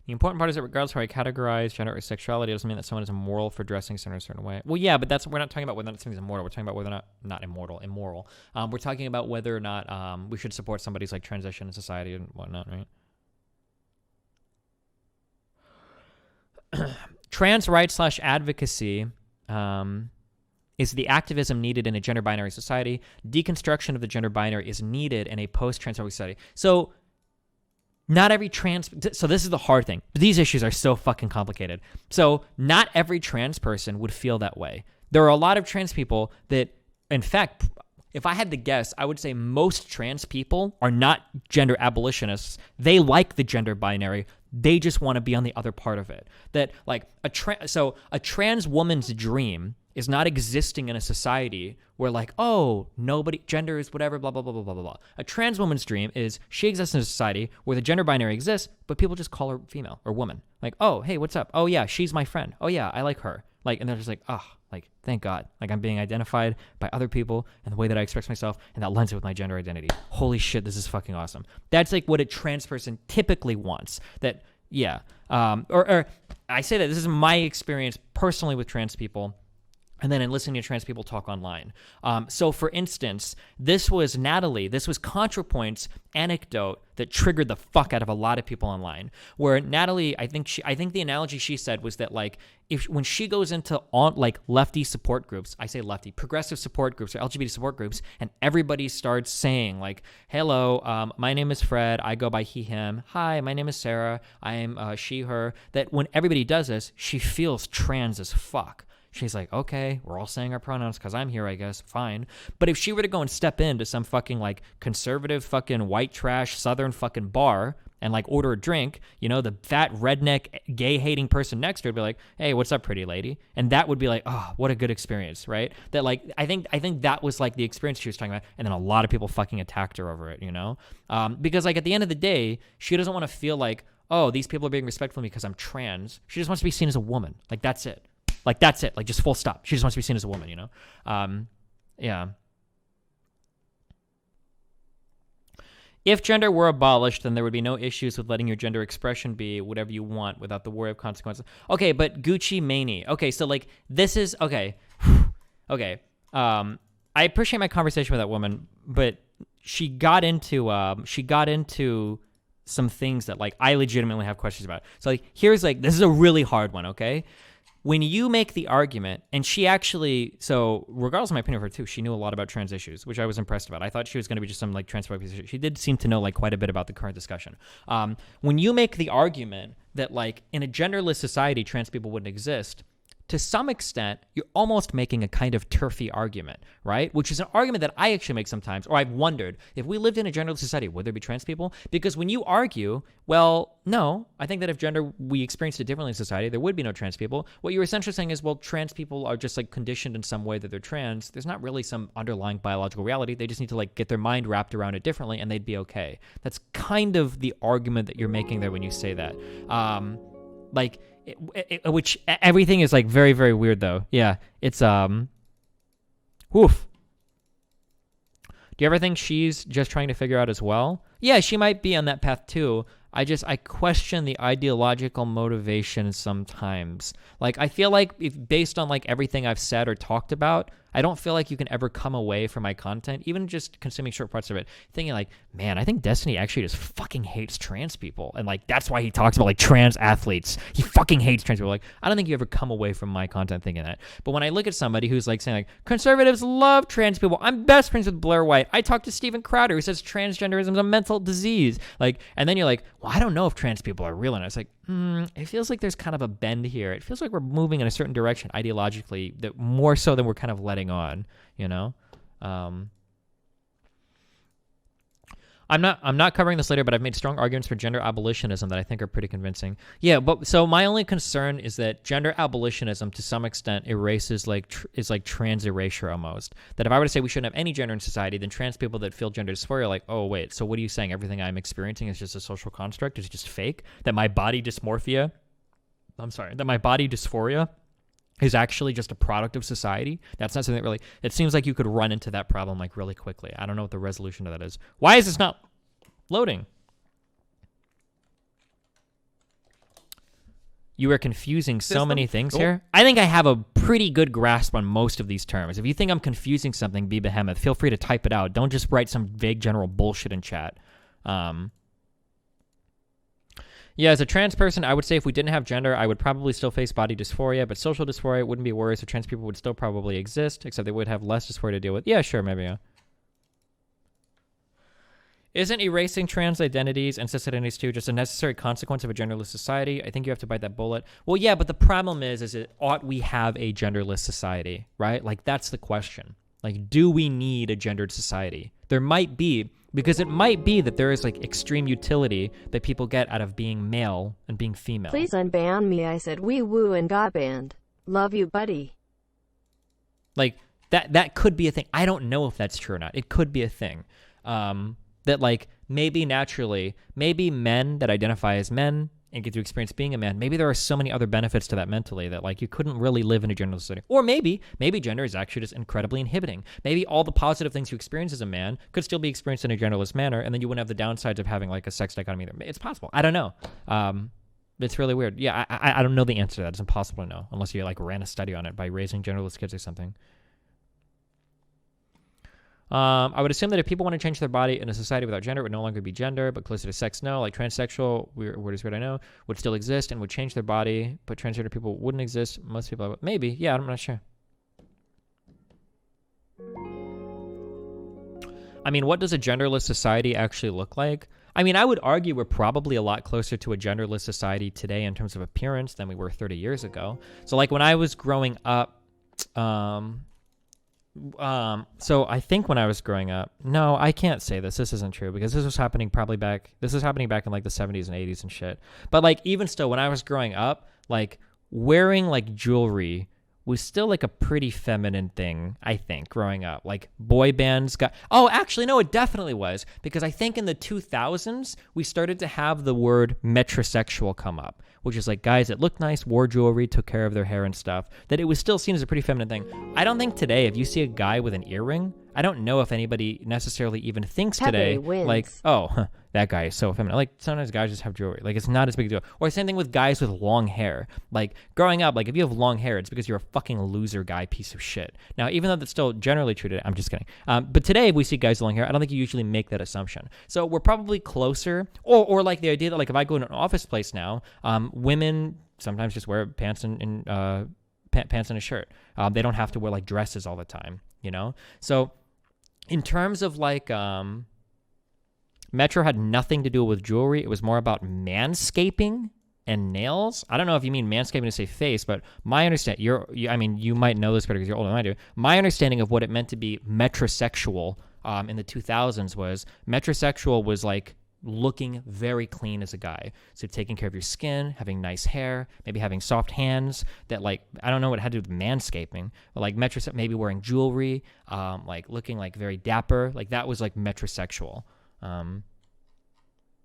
The important part is that regardless of how I categorize gender or sexuality, it doesn't mean that someone is immoral for dressing in a certain way. Well, yeah, but we're not talking about whether or not something's immoral. We're talking about whether or not immoral. We're talking about whether or not we should support somebody's like transition in society and whatnot, right? Trans rights / advocacy is the activism needed in a gender binary society. Deconstruction of the gender binary is needed in a post-transphobic society. So not every so this is the hard thing. These issues are so fucking complicated. So not every trans person would feel that way. There are a lot of trans people that, in fact, if I had to guess, I would say most trans people are not gender abolitionists. They like the gender binary. They just want to be on the other part of it. That like a trans woman's dream is not existing in a society where like, oh, nobody, gender is whatever, blah, blah, blah, blah, blah, blah. A trans woman's dream is she exists in a society where the gender binary exists, but people just call her female or woman. Like, oh, hey, what's up? Oh, yeah, she's my friend. Oh, yeah, I like her. Like, and they're just like, oh, like, thank God. Like, I'm being identified by other people and the way that I express myself, and that lines up with my gender identity. Holy shit, this is fucking awesome. That's like what a trans person typically wants. That, yeah. Or I say that this is my experience personally with trans people, and then in listening to trans people talk online. So for instance, this was ContraPoint's anecdote that triggered the fuck out of a lot of people online, where Natalie, I think the analogy she said was that like, when she goes into like lefty support groups, I say lefty, progressive support groups or LGBT support groups, and everybody starts saying like, hello, my name is Fred, I go by he, him. Hi, my name is Sarah, I am she, her. That when everybody does this, she feels trans as fuck. She's like, okay, we're all saying our pronouns because I'm here, I guess, fine. But if she were to go and step into some fucking like conservative fucking white trash southern fucking bar and like order a drink, you know, the fat redneck gay hating person next to her would be like, hey, what's up, pretty lady? And that would be like, oh, what a good experience, right? That like, I think that was like the experience she was talking about. And then a lot of people fucking attacked her over it, you know? Because like at the end of the day, she doesn't want to feel like, oh, these people are being respectful of me because I'm trans. She just wants to be seen as a woman. Like, that's it. Like, that's it. Like, just full stop. She just wants to be seen as a woman, you know? Yeah. If gender were abolished, then there would be no issues with letting your gender expression be whatever you want without the worry of consequences. Okay, but Gucci Mane. Okay, so, like, this is... Okay. Okay. I appreciate my conversation with that woman, but she got into some things that, like, I legitimately have questions about. So, like, here's, like... This is a really hard one, okay? When you make the argument, and she actually, so regardless of my opinion of her too, she knew a lot about trans issues, which I was impressed about. I thought she was going to be just some like transphobic. She did seem to know like quite a bit about the current discussion. When you make the argument that like in a genderless society, trans people wouldn't exist, to some extent, you're almost making a kind of turfy argument, right? Which is an argument that I actually make sometimes, or I've wondered, if we lived in a genderless society, would there be trans people? Because when you argue, well, no, I think that if we experienced it differently in society, there would be no trans people. What you're essentially saying is, well, trans people are just like conditioned in some way that they're trans. There's not really some underlying biological reality. They just need to like get their mind wrapped around it differently and they'd be okay. That's kind of the argument that you're making there when you say that. Which everything is like very, very weird though. Yeah, it's woof. Do you ever think she's just trying to figure out as well? Yeah, she might be on that path too. I question the ideological motivation sometimes. Like, I feel like if based on like everything I've said or talked about, I don't feel like you can ever come away from my content, even just consuming short parts of it, thinking like, man, I think Destiny actually just fucking hates trans people. And like, that's why he talks about like trans athletes. He fucking hates trans people. Like, I don't think you ever come away from my content thinking that. But when I look at somebody who's like saying like, conservatives love trans people. I'm best friends with Blair White. I talked to Steven Crowder who says transgenderism is a mental disease. Like, and then you're like, well, I don't know if trans people are real. And it's like, it feels like there's kind of a bend here. It feels like we're moving in a certain direction ideologically that more so than we're kind of letting on, you know? I'm I'm not covering this later, but I've made strong arguments for gender abolitionism that I think are pretty convincing. Yeah, but so my only concern is that gender abolitionism to some extent erases is like trans erasure almost. That if I were to say we shouldn't have any gender in society, then trans people that feel gender dysphoria are like, oh wait, so what are you saying? Everything I'm experiencing is just a social construct? It's just fake? That my body dysphoria is actually just a product of society? That's not something that really... It seems like you could run into that problem like really quickly. I don't know what the resolution of that is. Why is this not loading? You are confusing so many things here. I think I have a pretty good grasp on most of these terms. If you think I'm confusing something, be behemoth. Feel free to type it out. Don't just write some vague general bullshit in chat. Yeah, as a trans person, I would say if we didn't have gender, I would probably still face body dysphoria, but social dysphoria wouldn't be worse, so trans people would still probably exist, except they would have less dysphoria to deal with. Yeah, sure, maybe, yeah. Isn't erasing trans identities and cis identities too just a necessary consequence of a genderless society? I think you have to bite that bullet. Well, yeah, but the problem is ought we have a genderless society, right? Like, that's the question. Like, do we need a gendered society? There might be... Because it might be that there is, like, extreme utility that people get out of being male and being female. Please unban me, I said wee woo and got banned. Love you, buddy. Like, that could be a thing. I don't know if that's true or not. It could be a thing. That, like, maybe naturally, maybe men that identify as men and get to experience being a man, maybe there are so many other benefits to that mentally that, like, you couldn't really live in a genderless society. Or maybe gender is actually just incredibly inhibiting. Maybe all the positive things you experience as a man could still be experienced in a genderless manner, and then you wouldn't have the downsides of having, like, a sex dichotomy either. It's possible. I don't know. It's really weird. Yeah, I don't know the answer to that. It's impossible to know unless you, like, ran a study on it by raising genderless kids or something. I would assume that if people want to change their body in a society without gender, it would no longer be gender, but closer to sex, no. Like transsexual, word is weird, I know, would still exist and would change their body, but transgender people wouldn't exist. Most people, maybe. Yeah, I'm not sure. I mean, what does a genderless society actually look like? I mean, I would argue we're probably a lot closer to a genderless society today in terms of appearance than we were 30 years ago. So, like, when I was growing up, so I think when I was growing up, no, I can't say this. This isn't true because this was happening back in like the 70s and 80s and shit. But, like, even still, when I was growing up, like, wearing, like, jewelry was still, like, a pretty feminine thing, I think, growing up. Like, boy bands oh, actually, no, it definitely was. Because I think in the 2000s, we started to have the word metrosexual come up, which is like guys that looked nice, wore jewelry, took care of their hair and stuff, that it was still seen as a pretty feminine thing. I don't think today, if you see a guy with an earring, I don't know if anybody necessarily even thinks today, like, oh, that guy is so feminine. Like, sometimes guys just have jewelry. Like, it's not as big a deal. Or same thing with guys with long hair. Like, growing up, like, if you have long hair, it's because you're a fucking loser guy piece of shit. Now, even though that's still generally true today, I'm just kidding. But today, if we see guys with long hair, I don't think you usually make that assumption. So we're probably closer, or like the idea that, like, if I go to an office place now, women sometimes just wear pants and pants and a shirt. They don't have to wear, like, dresses all the time, you know? So in terms of, like, Metro had nothing to do with jewelry. It was more about manscaping and nails. I don't know if you mean manscaping to say face, but my understanding, I mean, you might know this better because you're older than I do. My understanding of what it meant to be metrosexual in the 2000s was metrosexual was like looking very clean as a guy. So taking care of your skin, having nice hair, maybe having soft hands that, like, I don't know what it had to do with manscaping, but like maybe wearing jewelry, like looking like very dapper. Like that was like metrosexual.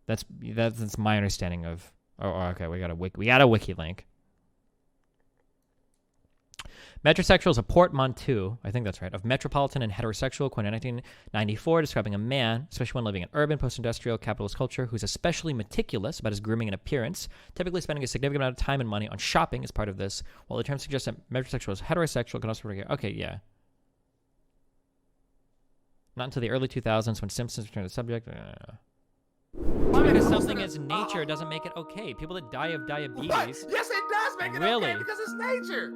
That's my understanding of. Oh, okay. We got a wiki link. Metrosexual is a portmanteau, I think that's right, of metropolitan and heterosexual, coined in 1994, describing a man, especially one living in urban, post-industrial, capitalist culture, who's especially meticulous about his grooming and appearance, typically spending a significant amount of time and money on shopping as part of this, while the term suggests that metrosexual is heterosexual, can also refer to... Okay, yeah. Not until the early 2000s when Simpsons returned to the subject. Because something is nature doesn't make it okay. People that die of diabetes... What? Yes, it does make it really? okay because it's nature.